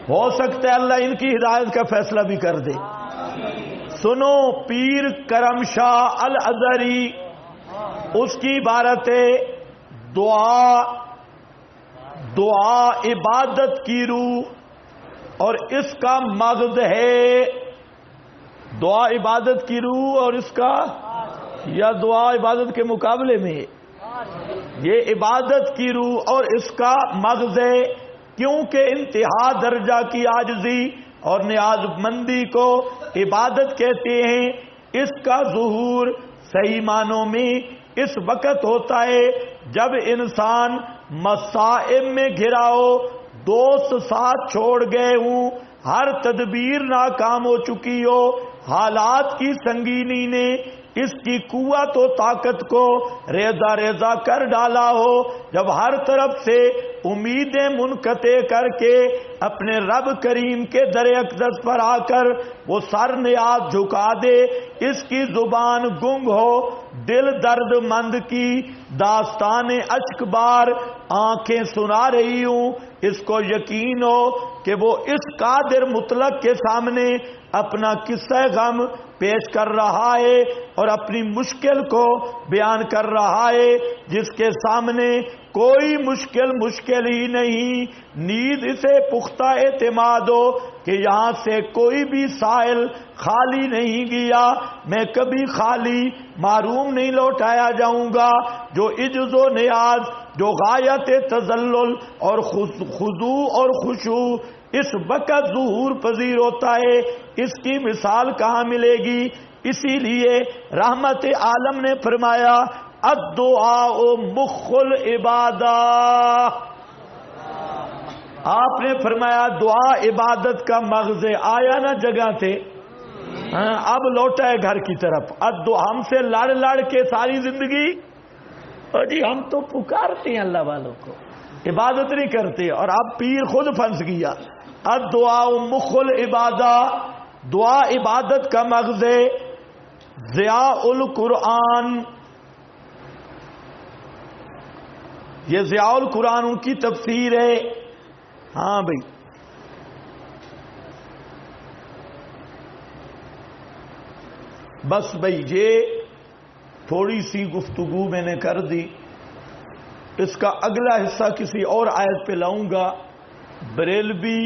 ہو سکتا ہے اللہ ان کی ہدایت کا فیصلہ بھی کر دے۔ سنو پیر کرم شاہ الازہری، اس کی عبارت ہے دعا عبادت کی روح، اور اس کا مغز ہے دعا عبادت کی روح، اور اس کا یا دعا عبادت کے مقابلے میں یہ عبادت کی روح اور اس کا مغز ہے، کیونکہ انتہا درجہ کی عاجزی اور نیاز مندی کو عبادت کہتے ہیں۔ اس کا ظہور صحیح معنوں میں اس وقت ہوتا ہے جب انسان مصائب میں گھرا ہو، دوست ساتھ چھوڑ گئے ہوں، ہر تدبیر ناکام ہو چکی ہو، حالات کی سنگینی نے اس کی قوت و طاقت کو ریزہ ریزہ کر ڈالا ہو، جب ہر طرف سے امیدیں منقطع کر کے اپنے رب کریم کے در اقدس پر آ کر وہ سر نیاز جھکا دے، اس کی زبان گنگ ہو، دل درد مند کی داستان اشک بار آنکھیں سنا رہی ہوں، اس کو یقین ہو کہ وہ اس قادر مطلق کے سامنے اپنا قصہ غم پیش کر رہا ہے اور اپنی مشکل کو بیان کر رہا ہے، جس کے سامنے کوئی مشکل ہی نہیں۔ نیز اسے پختہ اعتماد ہو کہ یہاں سے کوئی بھی سائل خالی نہیں گیا، میں کبھی خالی معروم نہیں لوٹایا جاؤں گا۔ جو عجز و نیاز، جو غایت تذلل اور خضوع اور خشوع اس وقت ظہور پذیر ہوتا ہے، اس کی مثال کہاں ملے گی؟ اسی لیے رحمت عالم نے فرمایا الدعاء مخ العبادہ، آپ نے فرمایا دعا عبادت کا مغز ہے۔ آیا نا جگہ سے، اب لوٹا ہے گھر کی طرف۔ ہم سے لڑ کے ساری زندگی، اور جی ہم تو پکارتے ہیں اللہ والوں کو، عبادت نہیں کرتے، اور اب پیر خود پھنس گیا۔ الدعاء مخ العبادہ، دعا عبادت کا مغز ہے۔ ضیاء القرآن، یہ ضیاء القرآن ان کی تفسیر ہے۔ ہاں بھائی، بس بھائی یہ تھوڑی سی گفتگو میں نے کر دی، اس کا اگلا حصہ کسی اور آیت پہ لاؤں گا۔ بریلوی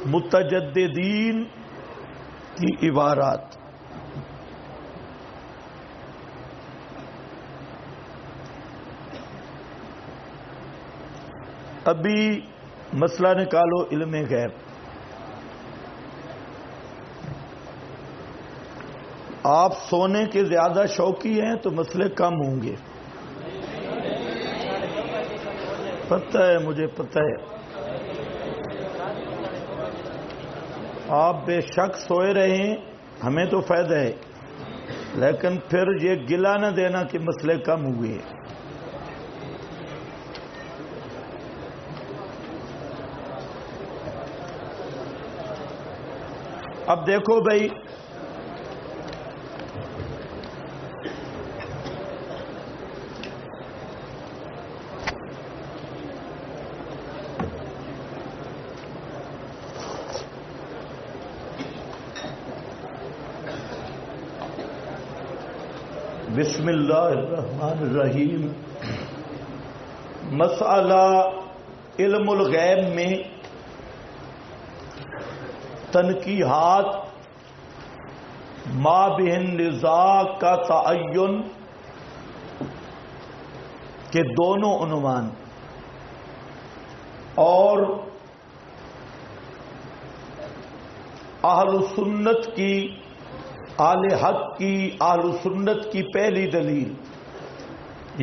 متجددین کی عبارات، ابھی مسئلہ نکالو علم غیب۔ آپ سونے کے زیادہ شوقی ہیں تو مسئلے کم ہوں گے، پتہ ہے مجھے، پتہ ہے آپ بے شک سوئے رہیں، ہمیں تو فائدہ ہے، لیکن پھر یہ گلہ نہ دینا کہ مسئلے کم ہوئے۔ اب دیکھو بھائی، بسم اللہ الرحمن الرحیم۔ مسئلہ علم الغیب میں تنقیحات ما بہن نزاع کا تعین کے دونوں عنوان، اور اہل سنت کی، اہل حق کی، اہل سنت کی پہلی دلیل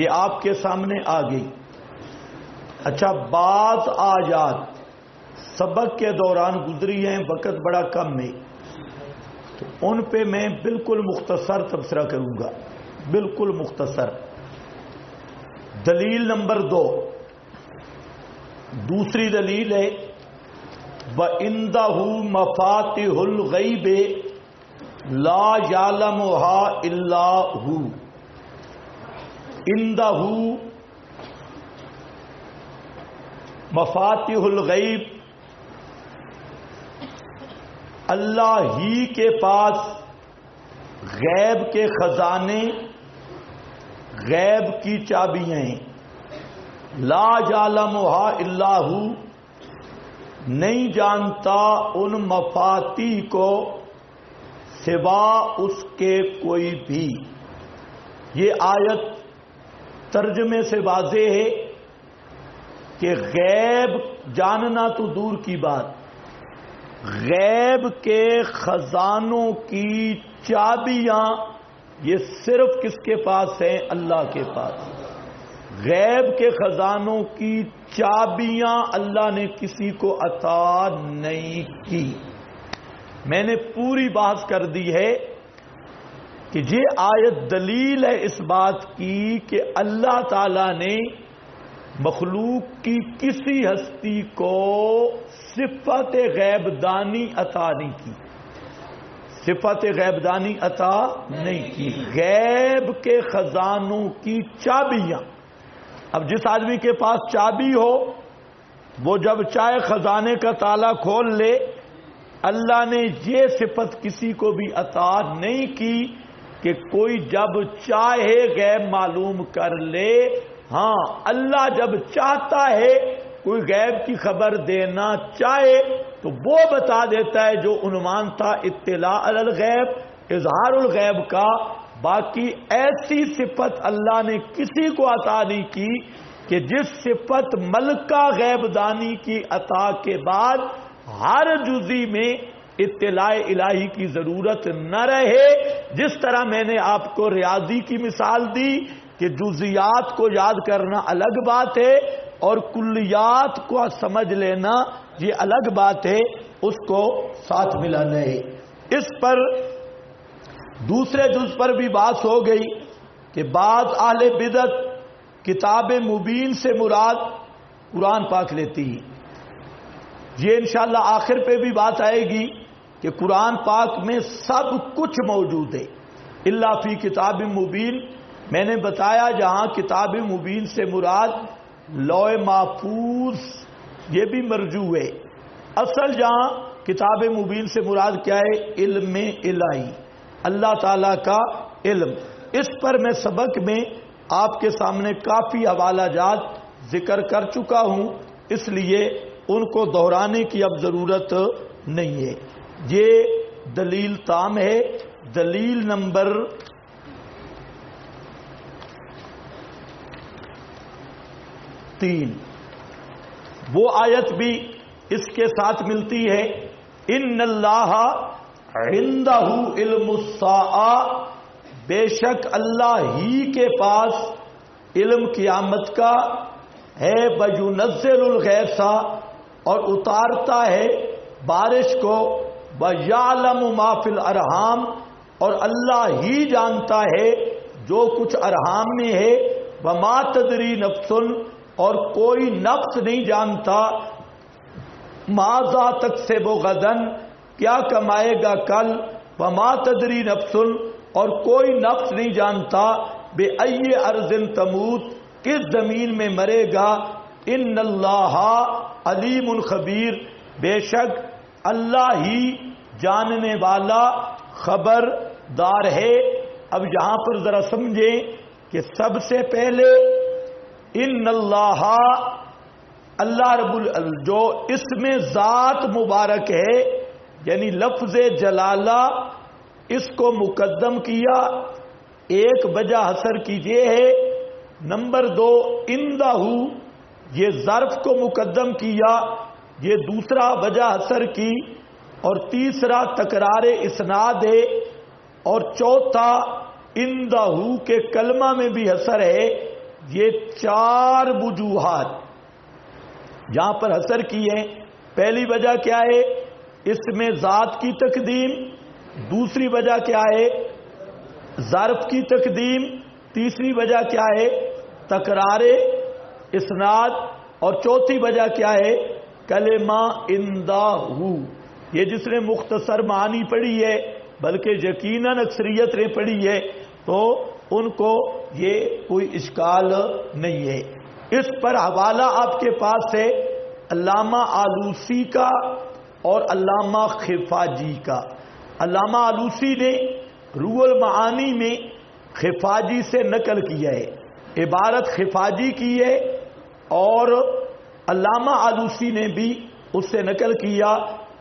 یہ آپ کے سامنے آ گئی۔ اچھا، بعض آیات سبق کے دوران گزری ہیں، وقت بڑا کم ہے، تو ان پہ میں بالکل مختصر تبصرہ کروں گا، بالکل مختصر۔ دلیل نمبر 2، دوسری دلیل ہے وَعِندَهُ مَفَاتِحُ الْغَيْبِ لَا يَعْلَمُهَا إِلَّا هُوَ۔ عِندَهُ مفاتیح الغیب، اللہ ہی کے پاس غیب کے خزانے، غیب کی چابیاں ہیں۔ لا یعلمها الا ہو، نہیں جانتا ان مفاتیح کو سوا اس کے کوئی بھی۔ یہ آیت ترجمے سے واضح ہے کہ غیب جاننا تو دور کی بات، غیب کے خزانوں کی چابیاں یہ صرف کس کے پاس ہیں؟ اللہ کے پاس۔ غیب کے خزانوں کی چابیاں اللہ نے کسی کو عطا نہیں کی۔ میں نے پوری بحث کر دی ہے کہ یہ آیت دلیل ہے اس بات کی کہ اللہ تعالی نے مخلوق کی کسی ہستی کو صفت غیب دانی عطا نہیں کی، صفت غیب دانی عطا نہیں کی، غیب کے خزانوں کی چابیاں۔ اب جس آدمی کے پاس چابی ہو وہ جب چاہے خزانے کا تالا کھول لے، اللہ نے یہ صفت کسی کو بھی عطا نہیں کی کہ کوئی جب چاہے غیب معلوم کر لے۔ ہاں، اللہ جب چاہتا ہے کوئی غیب کی خبر دینا چاہے تو وہ بتا دیتا ہے، جو عنوان تھا اطلاع علی الغیب، اظہار الغیب کا۔ باقی ایسی صفت اللہ نے کسی کو عطا نہیں کی کہ جس صفت ملکہ غیب دانی کی عطا کے بعد ہر جزی میں اطلاع الہی کی ضرورت نہ رہے۔ جس طرح میں نے آپ کو ریاضی کی مثال دی کہ جزیات کو یاد کرنا الگ بات ہے اور کلیات کو سمجھ لینا یہ الگ بات ہے، اس کو ساتھ ملانا ہے۔ اس پر دوسرے جز پر بھی بات ہو گئی کہ بعض اہل بدعت کتاب مبین سے مراد قرآن پاک لیتی ہے۔ یہ انشاءاللہ آخر پہ بھی بات آئے گی کہ قرآن پاک میں سب کچھ موجود ہے الا فی کتاب مبین۔ میں نے بتایا جہاں کتاب مبین سے مراد لوح محفوظ یہ بھی مرجوع ہے، اصل جہاں کتاب مبین سے مراد کیا ہے؟ علم الہی، اللہ تعالی کا علم۔ اس پر میں سبق میں آپ کے سامنے کافی حوالہ جات ذکر کر چکا ہوں، اس لیے ان کو دہرانے کی اب ضرورت نہیں ہے۔ یہ دلیل تام ہے۔ دلیل نمبر 3 وہ آیت بھی اس کے ساتھ ملتی ہے، ان اللہ عندہ علم الساعہ، بے شک اللہ ہی کے پاس علم قیامت کا ہے، وَيُنَزِّلُ الْغَيْثَ اور اتارتا ہے بارش کو، وَيَعْلَمُ مَا فِي الْأَرْحَامِ اور اللہ ہی جانتا ہے جو کچھ ارحام میں ہے، وَمَا تَدْرِي نَفْسٌ اور کوئی نفس نہیں جانتا ماذا تکسب غداً کیا کمائے گا کل، وَمَا تَدْرِي نَفْسٌ اور کوئی نفس نہیں جانتا بِأَيِّ أَرْضٍ تَمُوتُ کس زمین میں مرے گا، ان اللہ علیم خبیر بے شک اللہ ہی جاننے والا خبردار ہے۔ اب یہاں پر ذرا سمجھیں کہ سب سے پہلے ان اللہ رب جو اس میں ذات مبارک ہے یعنی لفظ جلالہ اس کو مقدم کیا، ایک وجہ حسر کی یہ ہے، نمبر 2 عندہ یہ ظرف کو مقدم کیا، یہ دوسرا وجہ حسر کی، اور تیسرا تکرار اسناد ہے، اور چوتھا عندہ کے کلمہ میں بھی حسر ہے۔ یہ 4 وجوہات یہاں پر حسر کی ہے۔ پہلی وجہ کیا ہے؟ اس میں ذات کی تقدیم، دوسری وجہ کیا ہے؟ ظرف کی تقدیم، تیسری وجہ کیا ہے؟ تکرار اسناد، اور چوتھی وجہ کیا ہے؟ کلمہ عندہ۔ یہ جس نے مختصر معنی پڑھی ہے بلکہ یقیناً اکثریت نے پڑھی ہے تو ان کو یہ کوئی اشکال نہیں ہے۔ اس پر حوالہ آپ کے پاس ہے علامہ آلوسی کا اور علامہ خفاجی کا۔ علامہ آلوسی نے روح المعانی میں خفاجی سے نقل کیا ہے، عبارت خفاجی کی ہے، اور علامہ آلوسی نے بھی اس سے نقل کیا۔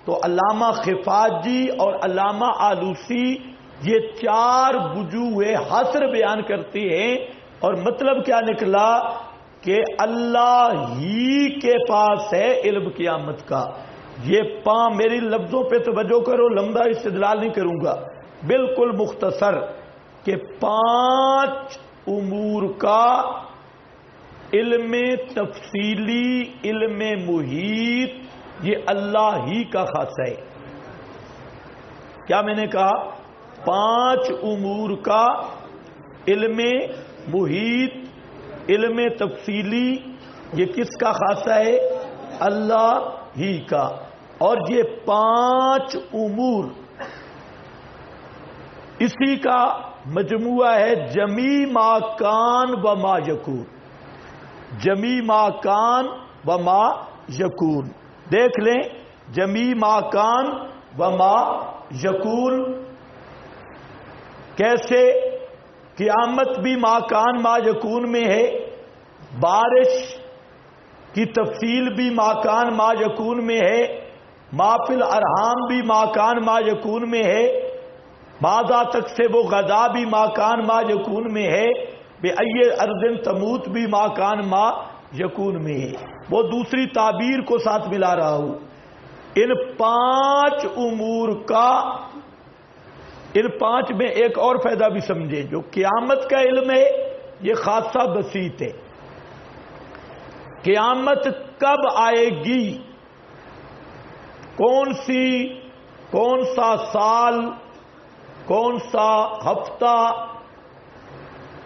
تو علامہ خفاجی اور علامہ آلوسی یہ 4 وجوہ حصر بیان کرتے ہیں، اور مطلب کیا نکلا کہ اللہ ہی کے پاس ہے علم قیامت کا۔ یہ میری لفظوں پہ توجہ کرو، لمبا استدلال نہیں کروں گا، بالکل مختصر، کہ 5 امور کا علم تفصیلی، علم محیط یہ اللہ ہی کا خاصہ ہے۔ کیا میں نے کہا؟ 5 امور کا علم محیط، علم تفصیلی یہ کس کا خاصہ ہے؟ اللہ ہی کا. اور یہ 5 امور اسی کا مجموعہ ہے جمی ما کان و ما یکون. جمی ما کان و ما یکون دیکھ لیں. جمی ما کان و ما یکون کیسے؟ قیامت بھی ما کان ما یکون میں ہے، بارش کی تفصیل بھی ما کان ما یکون میں ہے، ما فی الارحام بھی ما کان ما یکون میں ہے، ماذا تک سے وہ غذا بھی ما کان ما یکون میں ہے، بے ای ارض تموت بھی ما کان ما یکون میں ہے. وہ دوسری تعبیر کو ساتھ ملا رہا ہوں. ان 5 امور کا، ان 5 میں ایک اور فائدہ بھی سمجھے. جو قیامت کا علم ہے یہ خاصہ بسیط ہے. قیامت کب آئے گی، کون سا سال، کون سا ہفتہ،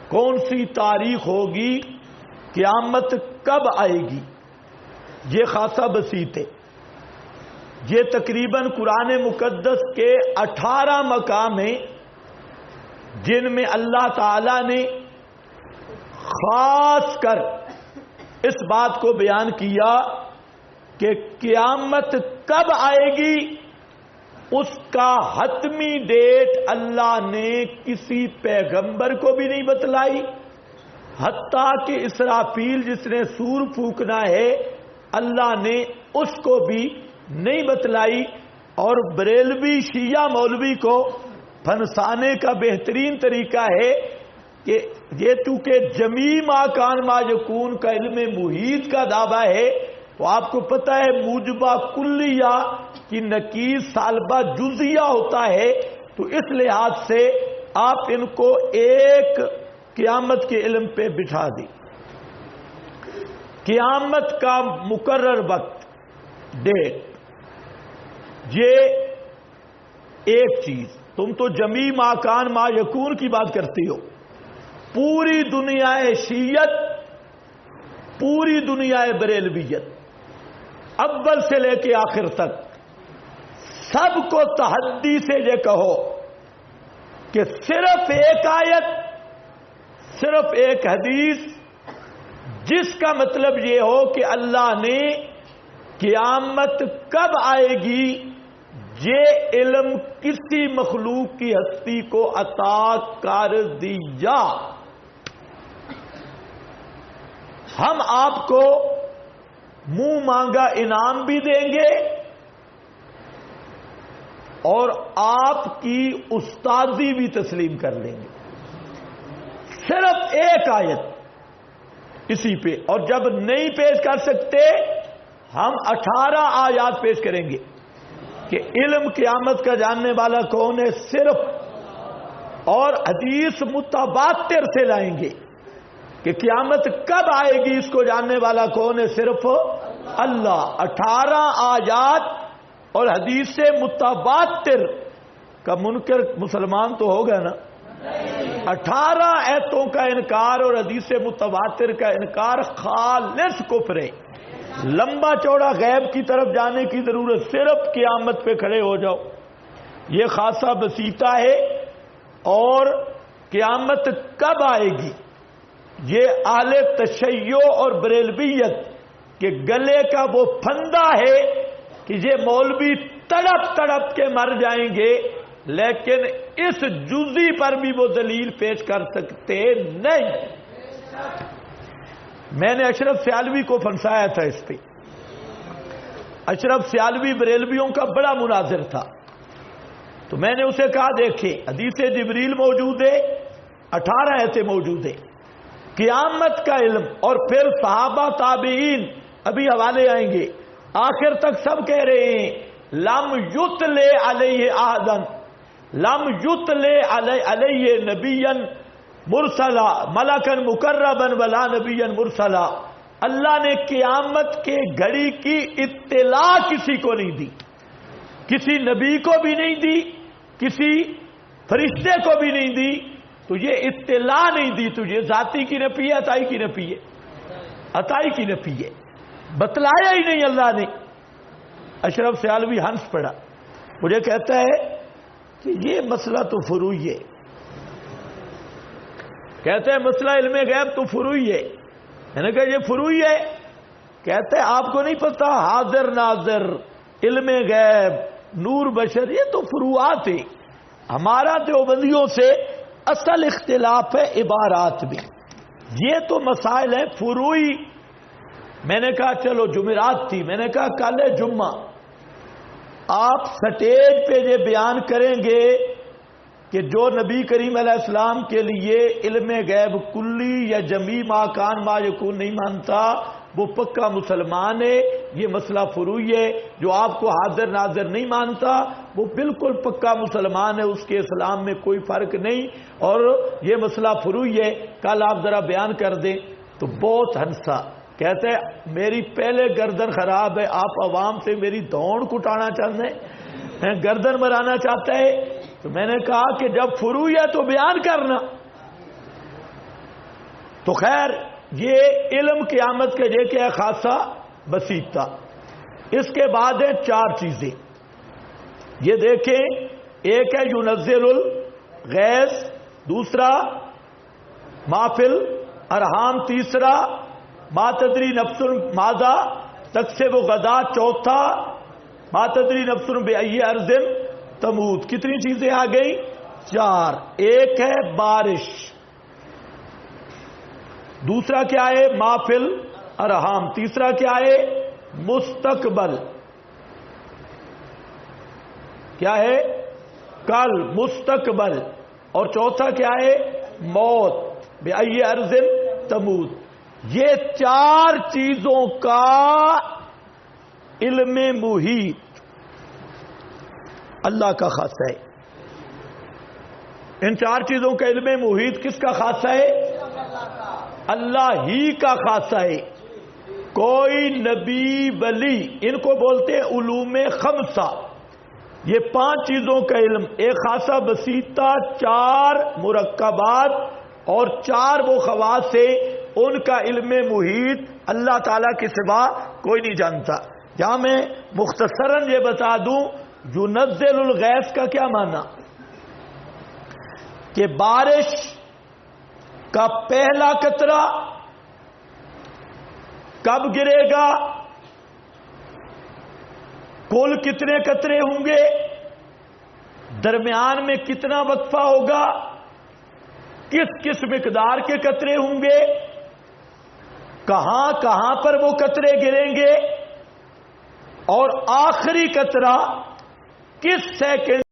کون سی تاریخ ہوگی، قیامت کب آئے گی، یہ خاصہ بسیط ہے. یہ تقریباً قرآن مقدس کے 18 مقام ہیں جن میں اللہ تعالی نے خاص کر اس بات کو بیان کیا کہ قیامت کب آئے گی. اس کا حتمی ڈیٹ اللہ نے کسی پیغمبر کو بھی نہیں بتلائی، حتیٰ کہ اسرافیل جس نے سور پھونکنا ہے اللہ نے اس کو بھی نہیں بتلائی. اور بریلوی شیعہ مولوی کو پھنسانے کا بہترین طریقہ ہے کہ یہ چونکہ جمی ما کان ما یکون کا علم محیط کا دعویٰ ہے، تو آپ کو پتہ ہے موجبہ کلیہ کی نقیض سالبہ جزیہ ہوتا ہے. تو اس لحاظ سے آپ ان کو ایک قیامت کے علم پہ بٹھا دیں. قیامت کا مقرر وقت، ڈیٹ، یہ ایک چیز. تم تو جمی ما کان ما یکون کی بات کرتی ہو. پوری دنیا شیعت، پوری دنیا بریلویت، اول سے لے کے آخر تک سب کو تحدی سے یہ کہو کہ صرف ایک آیت، صرف ایک حدیث جس کا مطلب یہ ہو کہ اللہ نے قیامت کب آئے گی یہ علم کسی مخلوق کی ہستی کو عطا کر دیا. ہم آپ کو منہ مانگا انعام بھی دیں گے اور آپ کی استاذی بھی تسلیم کر لیں گے. صرف ایک آیت اسی پہ. اور جب نہیں پیش کر سکتے ہم 18 آیات پیش کریں گے کہ علم قیامت کا جاننے والا کون ہے، صرف. اور حدیث متواتر سے لائیں گے کہ قیامت کب آئے گی اس کو جاننے والا کون ہے، صرف اللہ. 18 آیات اور حدیث متواتر کا منکر مسلمان تو ہوگا نا. 18 ایتوں کا انکار اور حدیث متواتر کا انکار خالص کفر ہے. لمبا چوڑا غیب کی طرف جانے کی ضرورت، صرف قیامت پہ کھڑے ہو جاؤ. یہ خاصہ بسیطہ ہے. اور قیامت کب آئے گی یہ اہل تشیع اور بریلویت کے گلے کا وہ پھندا ہے کہ یہ مولوی تڑپ تڑپ کے مر جائیں گے لیکن اس جزی پر بھی وہ دلیل پیش کر سکتے نہیں. میں نے اشرف سیالوی کو پھنسایا تھا اس پہ. اشرف سیالوی بریلویوں کا بڑا مناظر تھا. تو میں نے اسے کہا دیکھیں حدیث جبریل موجود ہے، 18 ایسے موجود ہیں، قیامت کا علم، اور پھر صحابہ تابعین، ابھی حوالے آئیں گے، آخر تک سب کہہ رہے ہیں لم یتلے علیہ احدن، لم یتلے علیہ نبیا مرسلا ملکن مقربن ولا نبیا مرسلا. اللہ نے قیامت کے گھڑی کی اطلاع کسی کو نہیں دی، کسی نبی کو بھی نہیں دی، کسی فرشتے کو بھی نہیں دی. تو یہ اطلاع نہیں دی، تو یہ ذاتی کی نفی ہے، عطائی کی نفی ہے. عطائی کی نفی ہے، بتلایا ہی نہیں اللہ نے۔ اشرف سیالوی ہنس پڑا، مجھے کہتا ہے کہ یہ مسئلہ تو فروعی ہے، کہتے ہیں مسئلہ علم غیب تو فروعی ہے۔ میں نے کہا یہ فروعی ہے؟ کہتے ہیں آپ کو نہیں پتا حاضر ناظر، علم غیب، نور بشر، یہ تو فروعات ہیں۔ ہمارا دیوبندیوں سے اصل اختلاف ہے عبارات میں، یہ تو مسائل ہیں فروعی۔ میں نے کہا چلو جمعرات تھی، میں نے کہا کل ہے جمعہ، آپ سٹیج پہ یہ بیان کریں گے کہ جو نبی کریم علیہ السلام کے لیے علم غیب کلی یا جمی ما کان ما یکون نہیں مانتا، وہ پکا مسلمان ہے، یہ مسئلہ فروعی ہے۔ جو آپ کو حاضر ناظر نہیں مانتا وہ بالکل پکا مسلمان ہے، اس کے اسلام میں کوئی فرق نہیں، اور یہ مسئلہ فروعی ہے، کل آپ ذرا بیان کر دیں۔ تو بہت ہنسا، کہتے ہیں میری پہلے گردن خراب ہے، آپ عوام سے میری دوڑ کٹانا چاہتے ہیں، گردن مرانا چاہتا ہے۔ تو میں نے کہا کہ جب فروعی ہے تو بیان کرنا۔ تو خیر یہ علم قیامت کے جے کہ خاصا بسیط تھا۔ اس کے بعد ہیں چار چیزیں، یہ دیکھیں، ایک ہے ينزل الغیث، دوسرا ما فی الارحام، تیسرا ما تدری نفس ماذا تکسب غدا، چوتھا ما تدری نفس بأی ارض تموت۔ کتنی چیزیں آ گئی؟ چار۔ ایک ہے بارش، دوسرا کیا ہے ما فی الارحام، تیسرا کیا ہے مستقبل، کیا ہے کل مستقبل، اور چوتھا کیا ہے موت، بأی ارض تموت۔ یہ چار چیزوں کا علم محیط اللہ کا خاصہ ہے۔ ان چار چیزوں کا علم محیط کس کا خاصہ ہے؟ اللہ ہی کا خاصہ ہے۔ کوئی نبی ولی، ان کو بولتے ہیں علوم خمسہ، یہ پانچ چیزوں کا علم، ایک خاصہ بسیطہ، چار مرکبات اور چار وہ خواص سے، ان کا علم محیط اللہ تعالیٰ کے سوا کوئی نہیں جانتا۔ یہاں میں مختصراً یہ بتا دوں ينزل الغیث کا کیا معنی، کہ بارش کا پہلا قطرہ کب گرے گا، کل کتنے قطرے ہوں گے، درمیان میں کتنا وقفہ ہوگا، کس کس مقدار کے قطرے ہوں گے، کہاں کہاں پر وہ قطرے گریں گے، اور آخری قطرہ کس سیکنڈ